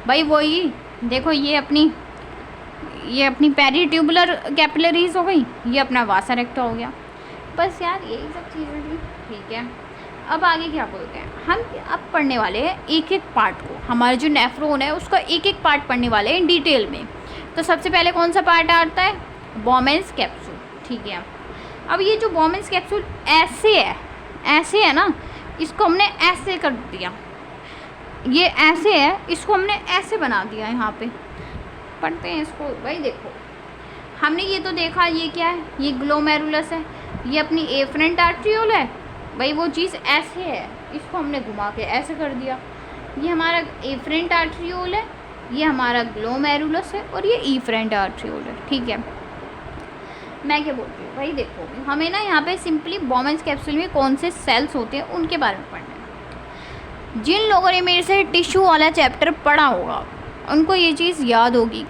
भाई वही देखो, ये अपनी पेरीट्यूबुलर कैपिलरीज हो गई, ये अपना वासा रेक्टा हो गया। बस यार यही सब चीज़ें थी। ठीक है, अब आगे क्या बोलते हैं हम, अब पढ़ने वाले हैं एक एक पार्ट को, हमारा जो नेफ्रॉन है उसका एक एक पार्ट पढ़ने वाले हैं डिटेल में। तो सबसे पहले कौन सा पार्ट आता है, बोमेंस कैप्सूल। ठीक है, अब ये जो बोमेंस कैप्सूल ऐसे है ना, इसको हमने ऐसे कर दिया, ये ऐसे है, इसको हमने ऐसे बना दिया। यहाँ पे पढ़ते हैं इसको। भाई देखो हमने ये तो देखा, ये क्या है, ये ग्लोमेरुलस है, ये अपनी एफरेंट आर्ट्रियोल है। भाई वो चीज़ ऐसे है, इसको हमने घुमा के ऐसे कर दिया, ये हमारा एफरेंट आर्ट्रियोल है, ये हमारा ग्लोमेरुलस है और ये इफरेंट आर्ट्रियोल है। ठीक है, मैं क्या बोलती हूँ, भाई देखो हमें ना यहाँ पे सिंपली बोमेंस कैप्सूल में कौन से सेल्स होते हैं उनके बारे में पढ़ना है। जिन लोगों ने मेरे से टिश्यू वाला चैप्टर पढ़ा होगा उनको ये चीज़ याद होगी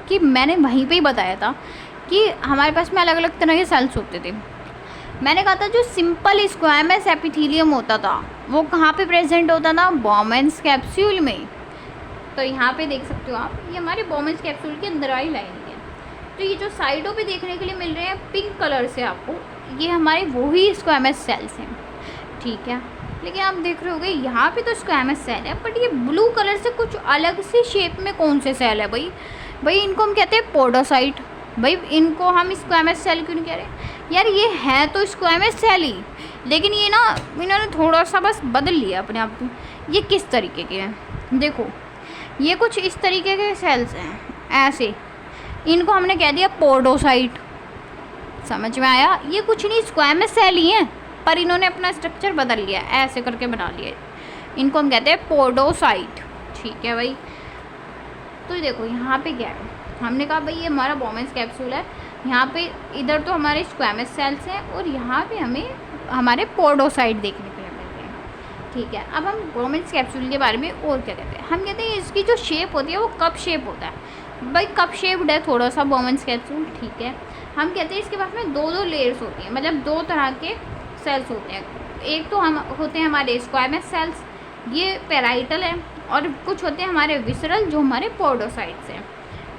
कि मैंने वहीं पे ही बताया था कि हमारे पास में अलग अलग तरह के सेल्स होते थे। मैंने कहा था जो सिंपल स्क्वायमस एपिथेलियम होता था वो कहाँ पे प्रेजेंट होता था, बोमेंस कैप्सूल में। तो यहाँ पे देख सकते हो आप, ये हमारे बोमेंस कैप्सूल के अंदर आई लाइन है। तो ये जो साइडों पे देखने के लिए मिल रहे हैं पिंक कलर से आपको, ये हमारे वही स्क्वायमस सेल्स हैं। ठीक है, लेकिन आप देख रहे होगे यहाँ पे तो स्क्वायमस सेल है, बट ये ब्लू कलर से कुछ अलग सी शेप में कौन से सेल है भाई इनको हम कहते हैं पोडोसाइट। भाई इनको हम स्क्वायमस सेल क्यों नहीं कह रहे यार, ये है तो स्क्वायमस सेल ही, लेकिन ये ना इन्होंने थोड़ा सा बस बदल लिया अपने आप को। ये किस तरीके के हैं, देखो ये कुछ इस तरीके के सेल्स हैं ऐसे, इनको हमने कह दिया पोडोसाइट। समझ में आया, ये कुछ नहीं स्क्वायमस सेल ही हैं, पर इन्होंने अपना स्ट्रक्चर बदल लिया, ऐसे करके बना लिया, इनको हम कहते हैं पोडोसाइट। ठीक है भाई, तो देखो यहाँ पे क्या है, हमने कहा भाई ये हमारा बोमेंस कैप्सूल है, यहाँ पे इधर तो हमारे स्क्वायमस सेल्स हैं और यहाँ पे हमें हमारे पोडोसाइट देखने को मिलते हैं। ठीक है, अब हम बोमेंस कैप्सूल के बारे में और क्या कहते हैं, हम कहते हैं इसकी जो शेप होती है वो कप शेप होता है। भाई कप शेप्ड है थोड़ा सा बोमेंस कैप्सूल। ठीक है, हम कहते हैं इसके पास में दो लेयर्स होती हैं, मतलब दो तरह के सेल्स होते हैं। एक तो हम होते हैं हमारे स्क्वायमस सेल्स, ये पेराइटल है, और कुछ होते हैं हमारे विसरल जो हमारे पोडोसाइट्स हैं।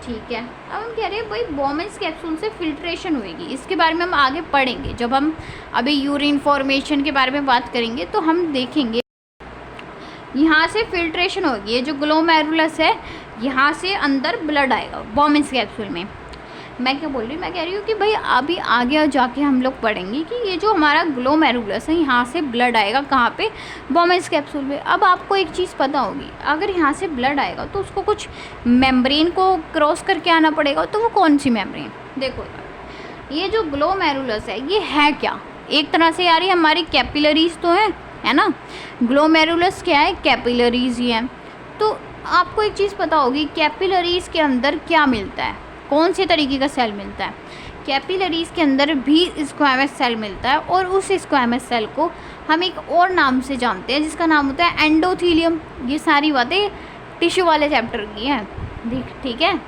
ठीक है, अब हम कह रहे हैं भाई बोमेंस कैप्सूल से फिल्ट्रेशन होएगी, इसके बारे में हम आगे पढ़ेंगे। जब हम अभी यूरिन फॉर्मेशन के बारे में बात करेंगे तो हम देखेंगे यहाँ से फिल्ट्रेशन होगी। ये जो ग्लोमेरुलस है यहाँ से अंदर ब्लड आएगा बोमेंस कैप्सूल में। मैं क्या बोल रही हूँ, मैं कह रही हूँ कि भाई अभी आगे जाके हम लोग पढ़ेंगे कि ये जो हमारा ग्लोमेरुलस है यहाँ से ब्लड आएगा कहाँ पे, बोमेंस कैप्सूल में। अब आपको एक चीज़ पता होगी, अगर यहाँ से ब्लड आएगा तो उसको कुछ मेम्ब्रेन को क्रॉस करके आना पड़ेगा, तो वो कौन सी मेम्ब्रेन, देखो ये जो ग्लोमेरुलस है ये है क्या, एक तरह से यार ये हमारी कैपिलरीज तो हैं, है ना। ग्लोमेरुलस क्या है, कैपिलरीज ही है। तो आपको एक चीज़ पता होगी, कैपिलरीज के अंदर क्या मिलता है, कौन से तरीके का सेल मिलता है। कैपिलरीज के अंदर भी स्क्वैमस सेल मिलता है, और उस स्क्वैमस सेल को हम एक और नाम से जानते हैं जिसका नाम होता है एंडोथीलियम। ये सारी बातें टिश्यू वाले चैप्टर की हैं, ठीक है।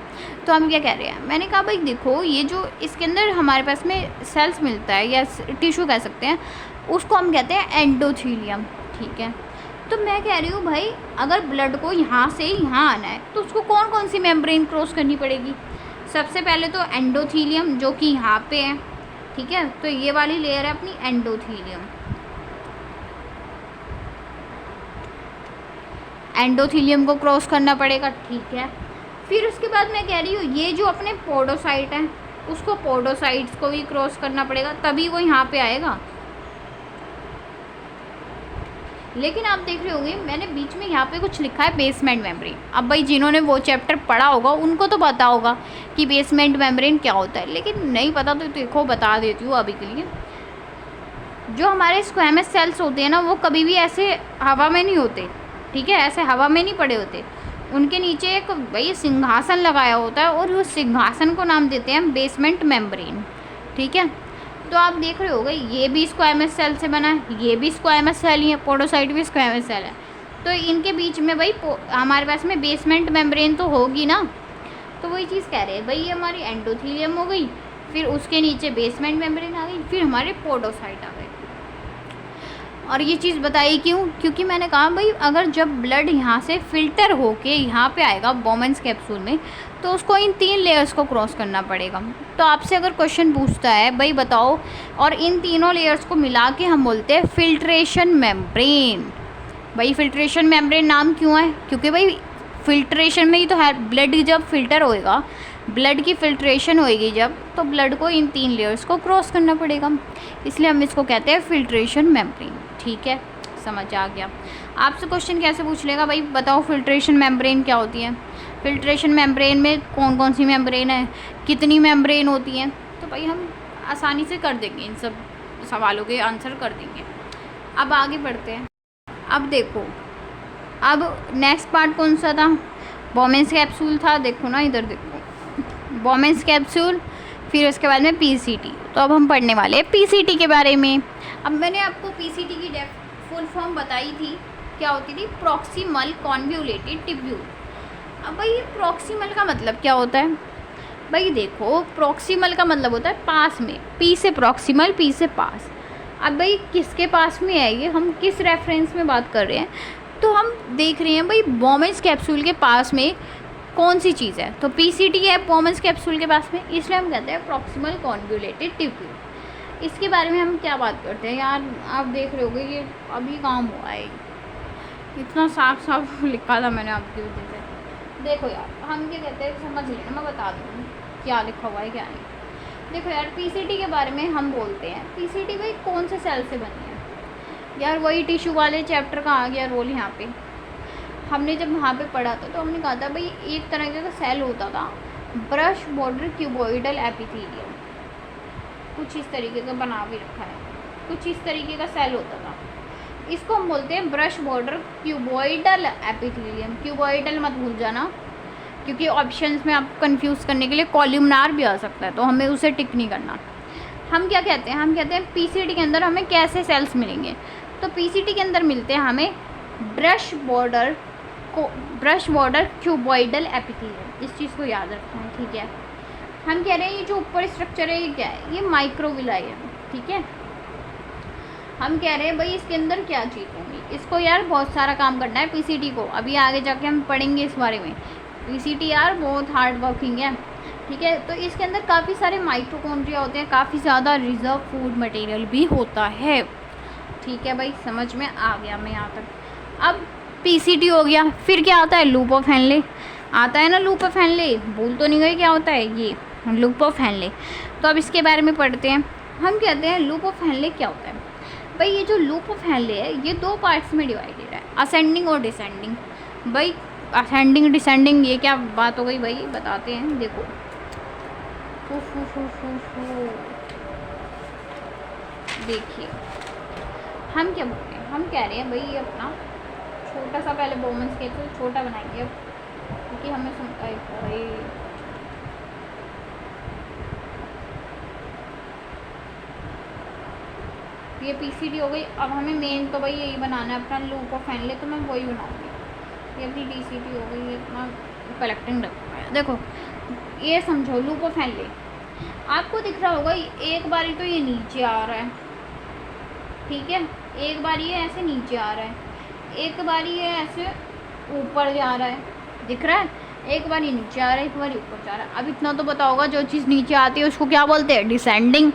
तो हम क्या कह रहे हैं, मैंने कहा भाई देखो, ये जो इसके अंदर हमारे पास में सेल्स मिलता है या टिश्यू कह सकते हैं, उसको हम कहते हैं एंडोथीलियम, ठीक है। तो मैं कह रही हूँ भाई, अगर ब्लड को यहाँ से यहाँ आना है तो उसको कौन कौन सी मेम्ब्रेन क्रॉस करनी पड़ेगी। सबसे पहले तो एंडोथीलियम जो कि यहाँ पे है, ठीक है। तो ये वाली लेयर है अपनी एंडोथीलियम, एंडोथीलियम को क्रॉस करना पड़ेगा, ठीक है। फिर उसके बाद मैं कह रही हूँ ये जो अपने पोडोसाइट हैं उसको, पोडोसाइट्स को भी क्रॉस करना पड़ेगा, तभी वो यहाँ पे आएगा। लेकिन आप देख रहे होंगे मैंने बीच में यहाँ पे कुछ लिखा है बेसमेंट मेम्ब्रेन। अब भाई जिन्होंने वो चैप्टर पढ़ा होगा उनको तो पता होगा कि बेसमेंट मेम्ब्रेन क्या होता है, लेकिन नहीं पता तो देखो बता देती हूँ अभी के लिए। जो हमारे स्क्वैमस सेल्स होते हैं ना, वो कभी भी ऐसे हवा में नहीं होते, ठीक है, ऐसे हवा में नहीं पड़े होते। उनके नीचे एक भाई सिंहासन लगाया होता है, और उस सिंहासन को नाम देते हैं बेसमेंट मेम्ब्रेन, ठीक है। तो आप देख रहे होगे ये भी स्क्वैमस सेल से बना है, ये भी स्क्वैमस सेल ही है, पोडोसाइट भी स्क्वैमस सेल है। तो इनके बीच में भाई हमारे पास में बेसमेंट मेम्ब्रेन तो होगी ना। तो वही चीज़ कह रहे हैं भाई, ये हमारी एंडोथीलियम हो गई, फिर उसके नीचे बेसमेंट मेम्ब्रेन आ गई, फिर हमारे पोडोसाइट आ गए। और ये चीज़ बताई क्यों, क्योंकि मैंने कहा भाई अगर जब ब्लड यहाँ से फ़िल्टर होके यहाँ पे आएगा बोमेंस कैप्सूल में, तो उसको इन 3 लेयर्स को क्रॉस करना पड़ेगा। तो आपसे अगर क्वेश्चन पूछता है भाई बताओ, और इन तीनों लेयर्स को मिला के हम बोलते हैं फिल्ट्रेशन मेम्ब्रेन। भाई फिल्ट्रेशन मेम्ब्रेन नाम क्यों है, क्योंकि भाई फिल्ट्रेशन में ही तो है, ब्लड जब फिल्टर होएगा, ब्लड की फिल्ट्रेशन होएगी जब, तो ब्लड को इन 3 लेयर्स को क्रॉस करना पड़ेगा, इसलिए हम इसको कहते हैं फिल्ट्रेशन मेम्ब्रेन, ठीक है। समझ आ गया। आपसे क्वेश्चन कैसे पूछ लेगा, भाई बताओ फिल्ट्रेशन मेम्ब्रेन क्या होती है, फिल्ट्रेशन मेम्ब्रेन में कौन कौन सी मेम्ब्रेन है, कितनी मेम्ब्रेन होती हैं, तो भाई हम आसानी से कर देंगे, इन सब सवालों के आंसर कर देंगे। अब आगे बढ़ते हैं। अब देखो, अब नेक्स्ट पार्ट कौन सा था, बोमेंस कैप्सूल था, देखो ना इधर देखो, बोमेंस कैप्सूल, फिर उसके बाद में पीसीटी। तो अब हम पढ़ने वाले हैं पीसीटी के बारे में। अब मैंने आपको पीसीटी की फुल फॉर्म बताई थी, क्या होती थी, प्रॉक्सिमल कॉन्वोल्यूटेड ट्यूब्यूल। अब भाई ये प्रॉक्सिमल का मतलब क्या होता है, भाई देखो प्रॉक्सिमल का मतलब होता है पास में, पी से प्रॉक्सिमल, पी से पास। अब भाई किसके पास में है ये, हम किस रेफरेंस में बात कर रहे हैं, तो हम देख रहे हैं भाई बोमेंस कैप्सूल के पास में कौन सी चीज़ है, तो पीसीटी है बोमेंस कैप्सूल के पास में, इसलिए हम कहते हैं प्रॉक्सिमल कॉन्वोल्यूटेड ट्यूब्यूल। इसके बारे में हम क्या बात करते हैं यार, आप देख रहे होगे ये अभी काम हुआ है, इतना साफ साफ लिखा था मैंने आपकी वजह से। देखो यार हम क्या कहते हैं, समझ लेना, मैं बता दूँ क्या लिखा हुआ है क्या नहीं। देखो यार पीसीटी के बारे में हम बोलते हैं, पीसीटी भाई कौन से सेल से बनी है यार, वही टिश्यू वाले चैप्टर का आ गया रोल यहाँ पे। हमने जब वहाँ पे पढ़ा था तो हमने कहा था भाई एक तरह का सेल होता था ब्रश बॉर्डर क्यूबॉइडल एपिथेलियम, कुछ इस तरीके का बना भी रखा है, कुछ इस तरीके का सेल होता था, इसको हम बोलते हैं brush border cuboidal epithelium. Cuboidal मत भूल जाना, क्योंकि ऑप्शंस में आपको कंफ्यूज करने के लिए कॉलमनार भी आ सकता है, तो हमें उसे टिक नहीं करना। हम क्या कहते हैं, हम कहते हैं पीसीटी के अंदर हमें कैसे सेल्स मिलेंगे, तो पीसीटी के अंदर मिलते हैं हमें ब्रश बॉर्डर क्यूबॉइडल एपिथेलियम, इस चीज़ को याद रखना है, ठीक है। हम कह रहे हैं ये जो ऊपर स्ट्रक्चर है ये क्या है, ये माइक्रोविलाई है, ठीक है। हम कह रहे हैं भाई इसके अंदर क्या चीज़ होंगी, इसको यार बहुत सारा काम करना है पीसीटी को, अभी आगे जाके हम पढ़ेंगे इस बारे में। पीसीटी यार बहुत हार्ड वर्किंग है, ठीक है। तो इसके अंदर काफ़ी सारे माइटोकॉन्ड्रिया होते हैं, काफ़ी ज़्यादा रिजर्व फूड मटेरियल भी होता है, ठीक है भाई, समझ में आ गया मैं यहाँ तक। अब पीसीटी हो गया, फिर क्या आता है, लूप ऑफ हेनले आता है ना, लूप ऑफ हेनले भूल तो नहीं गए क्या होता है ये लूप ऑफ हेनले। तो अब इसके बारे में पढ़ते हैं। हम कहते हैं लूप ऑफ हेनले क्या होता है, भाई ये जो लूप ऑफ हेनले है ये 2 पार्ट्स में डिवाइडेड है, असेंडिंग और डिसेंडिंग। भाई असेंडिंग डिसेंडिंग ये क्या बात हो गई भाई, बताते हैं, देखो देखिए हम क्या बोलते हैं, हम कह रहे हैं भाई ये अपना छोटा सा पहले बोमन स्केल तो छोटा बनाएंगे अब, क्योंकि हमें भाई ये पीसीडी हो गई। अब हमें मेन तो भाई यही बनाना है अपना लूप ऑफ फैनले, तो मैं वही बनाऊंगी। ये अपनी डीसीटी हो गई, ये अपना कलेक्टिंग रखा है। देखो ये समझो लूप ऑफ फैनले, आपको दिख रहा होगा एक बारी तो ये नीचे आ रहा है, ठीक है, एक बारी ये ऐसे नीचे आ रहा है, एक बारी ये ऐसे ऊपर जा रहा है, दिख रहा है, एक बारी नीचे आ रहा है, एक बारी ऊपर जा रहा है। अब इतना तो पता होगा जो चीज़ नीचे आती है उसको क्या बोलते हैं, डिसेंडिंग,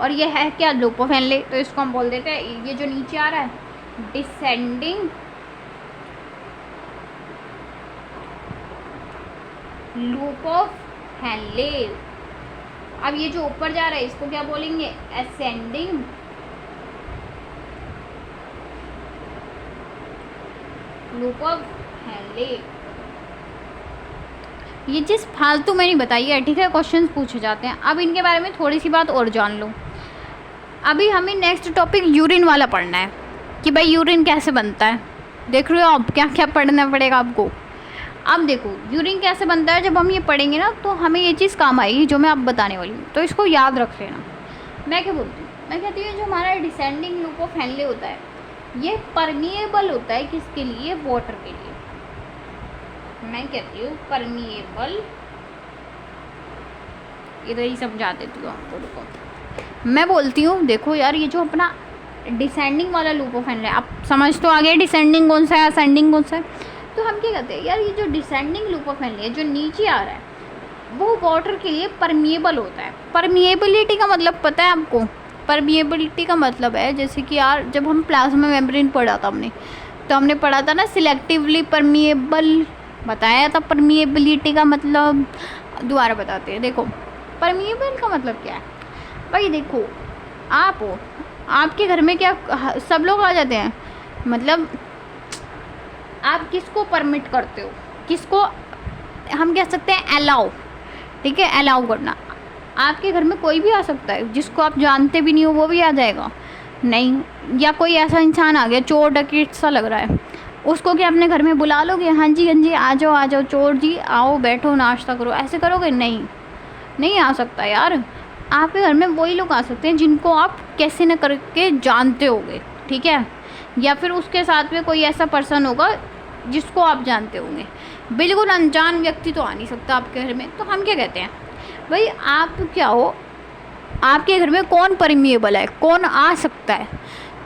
और ये है क्या, लूप ऑफ फैनले, तो इसको हम बोल देते हैं ये जो नीचे आ रहा है डिसेंडिंग लूप ऑफ फैनले। अब ये जो ऊपर जा रहा है इसको क्या बोलेंगे, असेंडिंग लूप ऑफ फैनले। ये चीज़ फालतू में नहीं बताई है, ठीक है, क्वेश्चंस पूछे जाते हैं। अब इनके बारे में थोड़ी सी बात और जान लो। अभी हमें नेक्स्ट टॉपिक यूरिन वाला पढ़ना है कि भाई यूरिन कैसे बनता है। देख रहे हो अब क्या क्या पढ़ना पड़ेगा आपको। अब देखो यूरिन कैसे बनता है, जब हम ये पढ़ेंगे ना तो हमें ये चीज़ काम आएगी जो मैं अब बताने वाली हूँ, तो इसको याद रख लेना। मैं क्या बोलती हूँ, मैं कहती हूँ जो हमारा डिसेंडिंग लूप ऑफ फैनले होता है ये परमिएबल होता है, किसके लिए, वाटर के लिए। मैं कहती हूँ परमिएबल, इधर ही समझा देती हूँ आपको, रुको। मैं बोलती हूँ देखो यार ये जो अपना डिसेंडिंग वाला लूप ऑफ फैनले, आप समझ तो आ गए डिसेंडिंग कौन सा है असेंडिंग कौन सा है। तो हम क्या कहते हैं यार, ये जो डिसेंडिंग लूप ऑफ फैनले जो नीचे आ रहा है वो वाटर के लिए परमिएबल होता है। परमिएबिलिटी का मतलब पता है आपको, परमिएबिलिटी का मतलब है जैसे कि यार जब हम प्लाज्मा मेम्ब्रेन पढ़ा था हमने, तो हमने पढ़ा था ना सिलेक्टिवली परमिएबल, बताया था परमिएबिलिटी का मतलब। दोबारा बताते हैं, देखो परमिएबल का मतलब क्या है भाई। देखो आप हो, आपके घर में क्या सब लोग आ जाते हैं, मतलब आप किसको परमिट करते हो, किसको हम कह सकते हैं अलाउ, ठीक है, अलाउ करना। आपके घर में कोई भी आ सकता है जिसको आप जानते भी नहीं हो, वो भी आ जाएगा नहीं। या कोई ऐसा इंसान आ गया चोर डकैत सा लग रहा है, उसको क्या अपने घर में बुला लोगे, हाँ जी आ जाओ चोर जी आओ बैठो नाश्ता करो, ऐसे करोगे, नहीं आ सकता यार। आपके घर में वही लोग आ सकते हैं जिनको आप कैसे न करके जानते होगे, ठीक है, या फिर उसके साथ में कोई ऐसा पर्सन होगा जिसको आप जानते होंगे। बिल्कुल अनजान व्यक्ति तो आ नहीं सकता आपके घर में। तो हम क्या कहते हैं भाई, आप क्या हो, आपके घर में कौन परमिएबल है, कौन आ सकता है,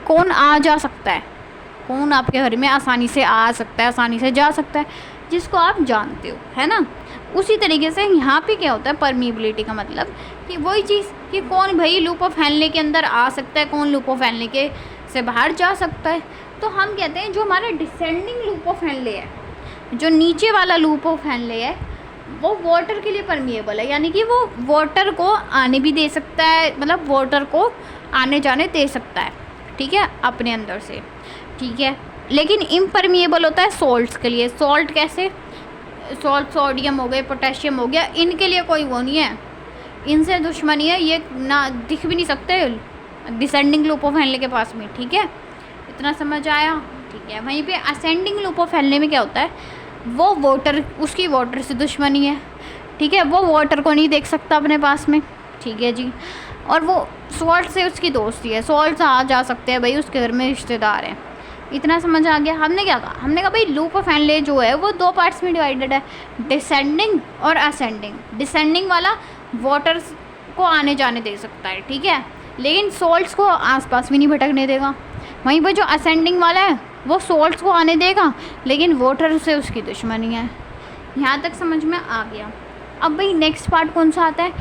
कौन आ जा सकता है, कौन आपके घर में आसानी से आ सकता है, आसानी से जा सकता है, जिसको आप जानते हो, है ना। उसी तरीके से यहाँ पे क्या होता है परमिएबिलिटी का मतलब कि वही चीज़ कि कौन भाई लूप ऑफ फैनले के अंदर आ सकता है, कौन लूप ऑफ फैनले के से बाहर जा सकता है। तो हम कहते हैं जो हमारा डिसेंडिंग लूप ऑफ फैनले है, जो नीचे वाला लूप ऑफ फैनले है, वो वाटर के लिए परमिएबल है, यानी कि वो वाटर को आने भी दे सकता है, मतलब वाटर को आने जाने दे सकता है, ठीक है, अपने अंदर से, ठीक है। लेकिन इम्परमिएबल होता है सॉल्ट्स के लिए। सॉल्ट कैसे, सॉल्ट सोडियम हो गए, पोटेशियम हो गया, इनके लिए कोई वो नहीं है, इनसे दुश्मनी है, ये ना दिख भी नहीं सकते डिसेंडिंग लूप ऑफ फैनले के पास में, ठीक है, इतना समझ आया, ठीक है। वहीं पे असेंडिंग लूप ऑफ फैनले में क्या होता है, वो वाटर, उसकी वाटर से दुश्मनी है, ठीक है, वो वाटर को नहीं देख सकता अपने पास में, ठीक है जी, और वो सॉल्ट से उसकी दोस्ती है, सॉल्ट आ जा सकते हैं भाई, उसके घर में रिश्तेदार हैं। इतना समझ आ गया। हमने क्या कहा, हमने कहा भाई लूप ऑफ फैनले जो है वो दो पार्ट्स में डिवाइडेड है, डिसेंडिंग और असेंडिंग। डिसेंडिंग वाला वाटर को आने जाने दे सकता है, ठीक है, लेकिन सॉल्ट्स को आसपास भी नहीं भटकने देगा। वहीं पर जो असेंडिंग वाला है वो सॉल्ट्स को आने देगा, लेकिन वाटर से उसकी दुश्मनी है। यहाँ तक समझ में आ गया। अब भाई नेक्स्ट पार्ट कौन सा आता है,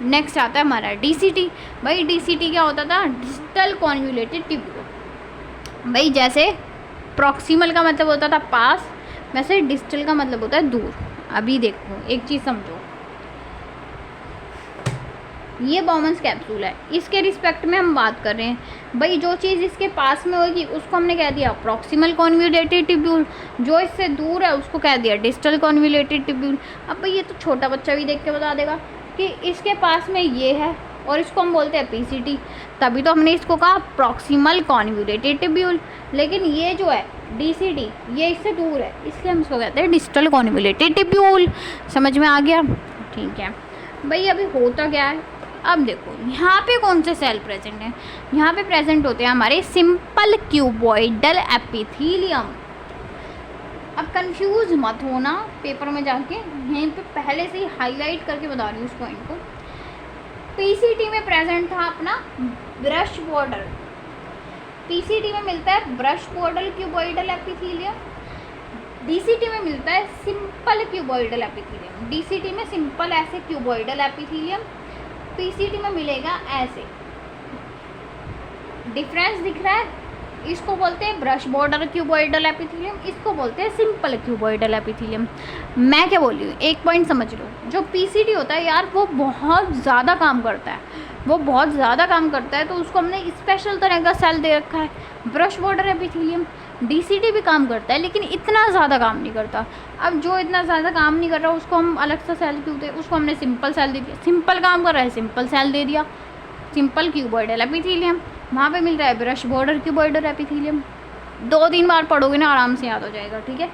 नेक्स्ट आता है हमारा डीसीटी। भाई डीसीटी क्या होता था, डिस्टल कॉन्वोल्यूटेड ट्यूब्यूल। भाई जैसे प्रॉक्सिमल का मतलब होता था पास, वैसे डिस्टल का मतलब होता है दूर। अभी देखो एक चीज़ समझो, ये बॉमन्स कैप्सूल है, इसके रिस्पेक्ट में हम बात कर रहे हैं। भाई जो चीज़ इसके पास में होगी उसको हमने कह दिया प्रॉक्सिमल कॉन्वोल्यूटेड ट्यूब्यूल, जो इससे दूर है उसको कह दिया डिस्टल कॉन्वोल्यूटेड ट्यूब्यूल। अब भाई ये तो छोटा बच्चा भी देख के बता देगा कि इसके पास में ये है और इसको हम बोलते हैं पीसीटी। तभी तो हमने इसको कहा प्रॉक्सिमल कॉन्वोल्यूटेड ट्यूब्यूल। लेकिन ये जो है DCT ये इससे दूर है, इसलिए हम इसको कहते हैं डिस्टल कॉन्वोल्यूटेड ट्यूब्यूल। समझ में आ गया? ठीक है भाई, अभी होता क्या है, अब देखो यहाँ पे कौन से सेल प्रेजेंट हैं। यहाँ पे प्रेजेंट होते हैं हमारे सिंपल क्यूबॉइडल एपिथेलियम। अब कंफ्यूज मत होना पेपर में जाके, यहीं पे पहले से ही हाईलाइट करके बता रही हूँ उस पॉइंट को। PCT में प्रेजेंट था अपना ब्रश बॉर्डर, PCT में मिलता है brush border cuboidal epithelium, DCT में मिलता है सिंपल क्यूबॉइडल एपिथेलियम। DCT में सिंपल ऐसे क्यूबॉइडल एपिथेलियम, PCT में मिलेगा ऐसे। डिफरेंस दिख रहा है? इसको बोलते हैं ब्रश बॉर्डर क्यूबॉइडल एपिथेलियम, इसको बोलते हैं सिंपल क्यूबॉइडल एपिथेलियम। मैं क्या बोल रही हूँ, एक पॉइंट समझ लो, जो PCT होता है यार वो बहुत ज़्यादा काम करता है, वो बहुत ज़्यादा काम करता है, तो उसको हमने स्पेशल तरह का सेल दे रखा है ब्रश बॉर्डर एपिथेलियम। DCT भी काम करता है लेकिन इतना ज़्यादा काम नहीं करता। अब जो इतना ज़्यादा काम नहीं कर रहा उसको हम अलग सा सेल क्यों दें, उसको हमने सिंपल सेल दे दिया। सिंपल काम कर रहा है, सिंपल सेल दे दिया, सिंपल क्यूबॉइडल एपिथेलियम। वहाँ पे मिल रहा है ब्रश बॉर्डर क्यूबॉइडल एपिथेलियम। 2-3 बार पढ़ोगे ना आराम से याद हो जाएगा। ठीक है,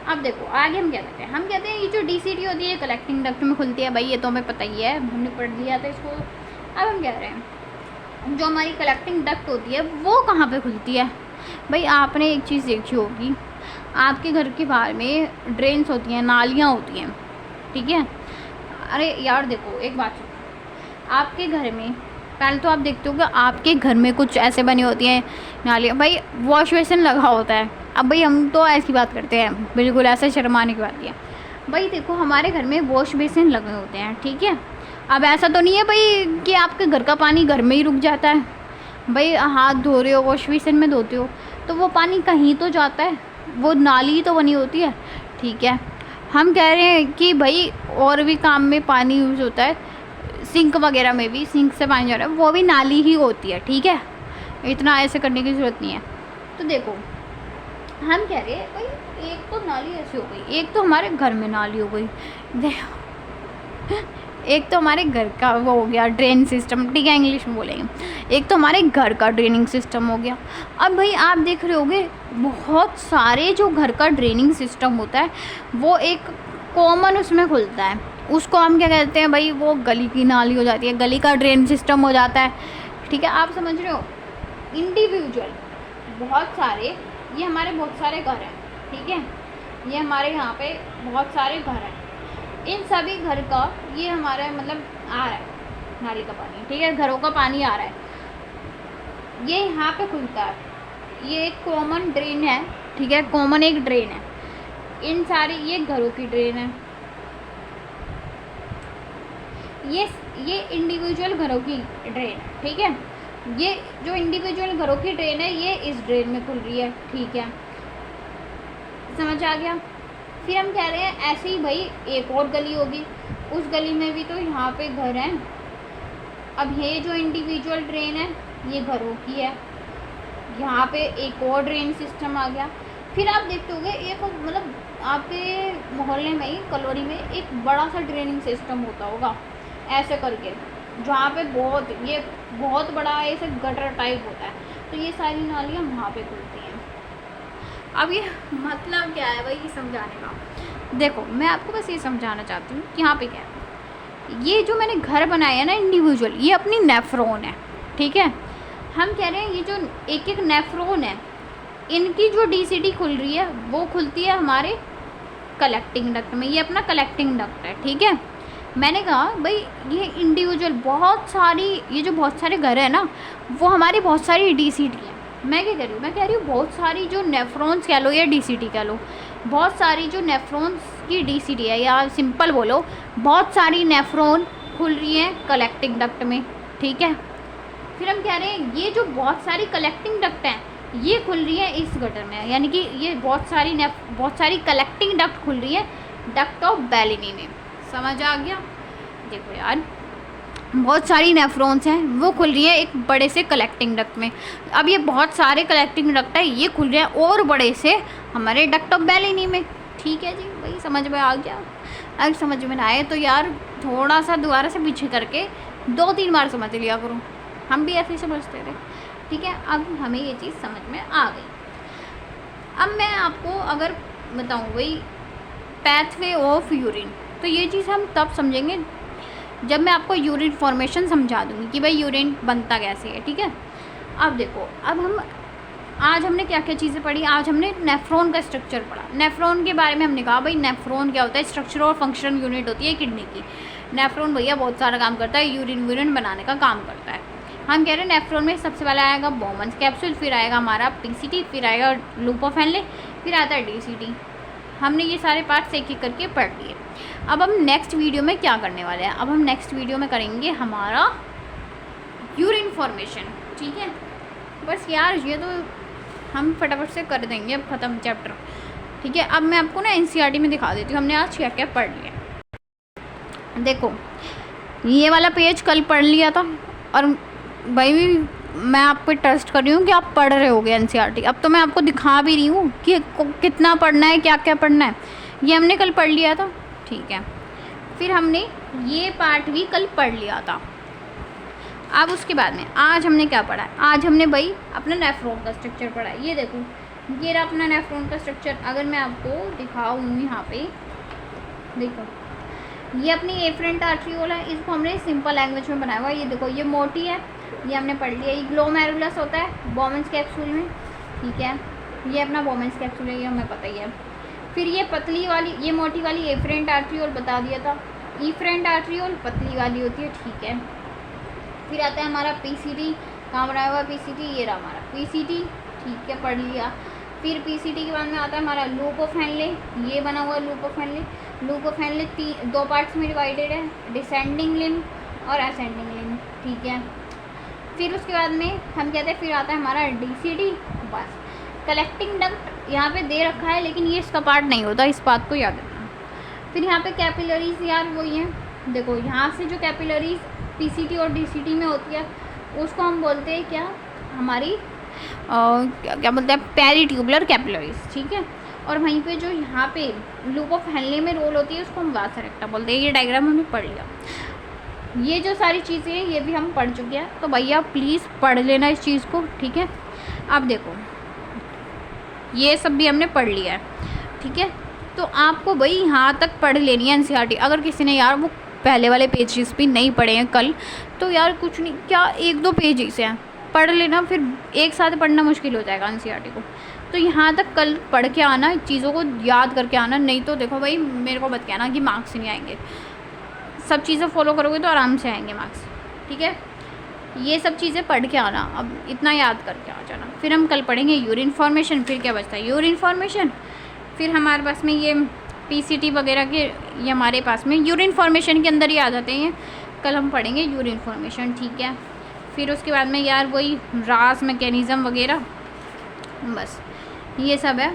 अब देखो आगे हम क्या कहते हैं, हम कहते हैं ये जो DCT होती है कलेक्टिंग डक्ट में खुलती है। भाई ये तो हमें पता ही है, हमने पढ़ लिया था इसको। अब हम कह रहे हैं जो हमारी कलेक्टिंग डक्ट होती है वो कहाँ पे खुलती है। भाई आपने एक चीज़ देखी होगी, आपके घर के बाहर में ड्रेन्स होती हैं, नालियाँ होती हैं, ठीक है। अरे यार देखो एक बात सुनो, आपके घर में पहले तो आप देखते हो कि आपके घर में कुछ ऐसे बनी होती हैं नालियाँ, भाई वॉश बेसिन लगा होता है। अब भाई हम तो ऐसी बात करते हैं, बिल्कुल ऐसे शर्माने की बात है। भाई देखो हमारे घर में वॉश बेसिन लगे होते हैं, ठीक है। अब ऐसा तो नहीं है भाई कि आपके घर का पानी घर में ही रुक जाता है। भाई हाथ धो रहे हो, वॉश बेसिन में धोते हो, तो वो पानी कहीं तो जाता है, वो नाली तो बनी होती है, ठीक है। हम कह रहे हैं कि भाई और भी काम में पानी यूज़ होता है, सिंक वगैरह में भी सिंक से पानी जा रहा है, वो भी नाली ही होती है, ठीक है। इतना ऐसे करने की ज़रूरत नहीं है। तो देखो हम कह रहे हैं भाई एक तो नाली ऐसी हो गई, एक तो हमारे घर में नाली हो गई, देखो एक तो हमारे घर का वो हो गया ड्रेन सिस्टम, ठीक है इंग्लिश में बोलेंगे। एक तो हमारे घर का ड्रेनिंग सिस्टम हो गया। अब भाई आप देख रहे होगे बहुत सारे जो घर का ड्रेनिंग सिस्टम होता है वो एक कॉमन उसमें खुलता है, उसको हम क्या कहते हैं भाई, वो गली की नाली हो जाती है, गली का ड्रेन सिस्टम हो जाता है, ठीक है। आप समझ रहे हो। इंडिविजुअल बहुत सारे, ये हमारे बहुत सारे घर हैं, ठीक है, ये हमारे यहाँ पे बहुत सारे घर हैं, इन सभी घर का ये हमारा मतलब आ रहा है नाली का पानी, ठीक है, घरों का पानी आ रहा है, ये यहाँ पे खुलता है, ये एक कॉमन ड्रेन है, ठीक है, कॉमन एक ड्रेन है, इन सारी ये घरों की ड्रेन है, ये इंडिविजुअल घरों की ड्रेन है, ठीक है। ये जो इंडिविजुअल घरों की ड्रेन है ये इस ड्रेन में खुल रही है, ठीक है, समझ आ गया। फिर हम कह रहे हैं ऐसे ही भाई एक और गली होगी, उस गली में भी तो यहाँ पे घर हैं। अब ये जो इंडिविजुअल ड्रेन है ये घरों की है, यहाँ पे एक और ड्रेन सिस्टम आ गया। फिर आप देखते होंगे एक मतलब आपके मोहल्ले में ही कॉलोनी में एक बड़ा सा ड्रेनिंग सिस्टम होता होगा ऐसे करके, जहाँ पे बहुत बड़ा ऐसे गटर टाइप होता है, तो ये सारी नालियाँ वहाँ पे खुलती हैं। अब ये मतलब क्या है भाई ये समझाने का, देखो मैं आपको बस ये समझाना चाहती हूँ कि यहाँ पे क्या है, ये जो मैंने घर बनाया है ना इंडिविजुअल, ये अपनी नेफ्रॉन है, ठीक है। हम कह रहे हैं ये जो एक एक नेफ्रॉन है इनकी जो DCT खुल रही है वो खुलती है हमारे कलेक्टिंग डक्ट में, ये अपना कलेक्टिंग डक्ट है, ठीक है। मैंने कहा भाई ये इंडिविजुअल बहुत सारी, ये जो बहुत सारे घर है ना वो हमारी बहुत सारी DCT है। मैं क्या कह रही हूँ, मैं कह रही हूँ बहुत सारी जो नेफ्रॉन्स कह लो या DCT कह लो, बहुत सारी जो नेफ्रॉन्स की DCT है, या सिंपल बोलो बहुत सारी नेफ्रॉन खुल रही हैं कलेक्टिंग डक्ट में, ठीक है। फिर हम कह रहे हैं ये जो बहुत सारी कलेक्टिंग डक्ट हैं ये खुल रही है इस गटर में, यानी कि ये बहुत सारी कलेक्टिंग डक्ट खुल रही है डक्ट ऑफ बेलिनी में, समझ आ गया। देखो यार बहुत सारी नेफ्रॉन्स हैं वो खुल रही है एक बड़े से कलेक्टिंग डक्ट में। अब ये बहुत सारे कलेक्टिंग डक्ट है ये खुल रहे हैं और बड़े से हमारे डक्ट ऑफ बेलिनी में, ठीक है जी, वही समझ में आ गया। अगर समझ में ना आए तो यार थोड़ा सा दोबारा से पीछे करके 2-3 बार समझ लिया करो, हम भी ऐसे ही समझते थे, ठीक है। अब हमें ये चीज़ समझ में आ गई। अब मैं आपको अगर बताऊँ भाई पैथवे ऑफ यूरिन, तो ये चीज़ हम तब समझेंगे जब मैं आपको यूरिन फॉर्मेशन समझा दूँगी कि भाई यूरिन बनता कैसे है, ठीक है। अब देखो, अब आज हमने क्या क्या चीज़ें पढ़ी। आज हमने नेफ्रॉन का स्ट्रक्चर पढ़ा। नेफ्रॉन के बारे में हमने कहा भाई नेफ्रॉन क्या होता है, स्ट्रक्चर और फंक्शनल यूनिट होती है किडनी की। नेफ्रॉन भैया बहुत सारा काम करता है, यूरिन बनाने का काम करता है। हम कह रहे हैं नेफ्रॉन में सबसे पहले आएगा बोमन्स कैप्सूल, फिर आएगा हमारा पीसीटी, फिर आएगा लूप ऑफ हेनले, फिर आता है डीसीटी। हमने ये सारे पार्ट्स एक एक करके पढ़ लिए। अब हम नेक्स्ट वीडियो में क्या करने वाले हैं, अब हम नेक्स्ट वीडियो में करेंगे हमारा यूरिन फॉर्मेशन, ठीक है। बस यार ये तो हम फटाफट से कर देंगे, अब ख़त्म चैप्टर, ठीक है। अब मैं आपको ना एनसीईआरटी में दिखा देती हूँ हमने आज क्या क्या पढ़ लिया। देखो ये वाला पेज कल पढ़ लिया था, और भाई मैं आप पे ट्रस्ट कर रही हूँ कि आप पढ़ रहे होगे एनसीईआरटी। अब तो मैं आपको दिखा भी रही हूँ कि कितना पढ़ना है, क्या क्या पढ़ना है। ये हमने कल पढ़ लिया था, ठीक है। फिर हमने ये पार्ट भी कल पढ़ लिया था। अब उसके बाद में आज हमने क्या पढ़ा है, आज हमने भाई अपना नेफ्रॉन का स्ट्रक्चर पढ़ा है। ये देखो ये रहा अपना नेफ्रॉन का स्ट्रक्चर। अगर मैं आपको दिखाऊँ यहाँ पे, देखो ये अपनी एफरेंट आर्ट्रियोल है, इसको हमने सिंपल लैंग्वेज में बनाया हुआ है। ये देखो ये मोटी है, ये हमने पढ़ लिया। ये ग्लोमेरुलस होता है बोमेंस कैप्सूल में, ठीक है। ये अपना बोमेंस कैप्सूल है, ये हमें पता ही है। फिर ये पतली वाली, ये मोटी वाली एफरेंट आर्ट्रियोल बता दिया था। इफरेंट आर्ट्रियोल पतली वाली होती है, ठीक है। फिर आता है हमारा पीसीटी, कहाँ बनाया हुआ पीसीटी, ये रहा हमारा पीसीटी, ठीक है, पढ़ लिया। फिर पीसीटी के बाद में आता है हमारा लूप ऑफ हेनले, ये बना हुआ loop of Henle. Loop of Henle दो पार्ट्स में डिवाइडेड है, डिसेंडिंग लिम्ब और असेंडिंग लिम्ब, ठीक है। फिर उसके बाद में हम कहते हैं, फिर आता है हमारा डीसीडी। बस कलेक्टिंग डक्ट यहाँ पे दे रखा है, लेकिन ये इसका पार्ट नहीं होता, इस बात को याद रखना। फिर यहाँ पे कैपिलरीज यार वही हैं, देखो यहाँ से जो कैपिलरीज पीसीटी और डीसीटी में होती है उसको हम बोलते हैं क्या, हमारी क्या बोलते हैं, पेरिट्यूबुलर कैपिलरीज, ठीक है। और वहीं पे जो यहाँ पे लूप ऑफ हेनले में रोल होती है उसको हम वासा रेक्टा बोलते हैं। ये डायग्राम हमने पढ़ लिया। ये जो सारी चीज़ें हैं ये भी हम पढ़ चुके हैं, तो भैया प्लीज़ पढ़ लेना इस चीज़ को, ठीक है। अब देखो ये सब भी हमने पढ़ लिया है, ठीक है। तो आपको भाई यहाँ तक पढ़ लेनी है एनसीईआरटी। अगर किसी ने यार वो पहले वाले पेजेस भी नहीं पढ़े हैं कल, तो यार कुछ नहीं, क्या एक दो पेज ही से हैं, पढ़ लेना, फिर एक साथ पढ़ना मुश्किल हो जाएगा एनसीईआरटी को। तो यहाँ तक कल पढ़ के आना, चीज़ों को याद करके आना, नहीं तो देखो भाई मेरे को मत कहना कि मार्क्स नहीं आएंगे। सब चीज़ें फॉलो करोगे तो आराम से आएंगे मार्क्स, ठीक है। ये सब चीज़ें पढ़ के आना, अब इतना याद करके आ जाना। फिर हम कल पढ़ेंगे यूरिन फॉर्मेशन। फिर क्या बचता है, यूरिन फॉर्मेशन। फिर हमारे पास में ये पीसीटी वगैरह के, ये हमारे पास में यूरिन फॉर्मेशन के अंदर ही आ जाते हैं। कल हम पढ़ेंगे यूरिन फॉर्मेशन, ठीक है। फिर उसके बाद में यार वही रास मैकेनिज़्म वगैरह, बस ये सब है,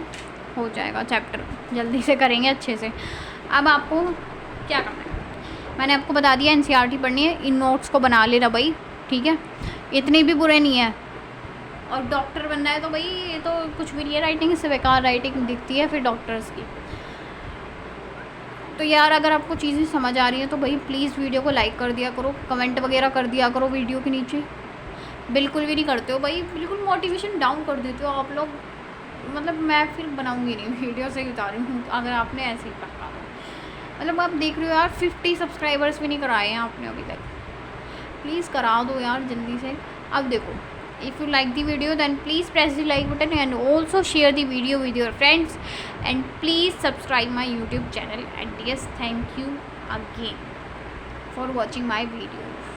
हो जाएगा चैप्टर, जल्दी से करेंगे अच्छे से। अब आपको क्या करना है, मैंने आपको बता दिया एनसीईआरटी पढ़नी है, इन नोट्स को बना लेना भाई, ठीक है। इतने भी बुरे नहीं है। और डॉक्टर बनना है तो भाई ये तो कुछ भी नहीं है, राइटिंग इससे बेकार राइटिंग दिखती है फिर डॉक्टर्स की। तो यार अगर आपको चीज़ें समझ आ रही हैं तो भाई प्लीज़ वीडियो को लाइक कर दिया करो, कमेंट वगैरह कर दिया करो वीडियो के नीचे। बिल्कुल भी नहीं करते हो भाई, बिल्कुल मोटिवेशन डाउन कर देते हो आप लोग। मतलब मैं फिर बनाऊँगी नहीं, वीडियो से ही उतारी हूँ अगर आपने ऐसे ही पकड़ा दो। मतलब आप देख रहे हो यार 50 सब्सक्राइबर्स भी नहीं कराए हैं आपने अभी तक, प्लीज़ करा दो यार जल्दी से। अब देखो, if you like the video then please press the like button and also share the video with your friends and please subscribe my YouTube channel, and yes, thank you again for watching my videos.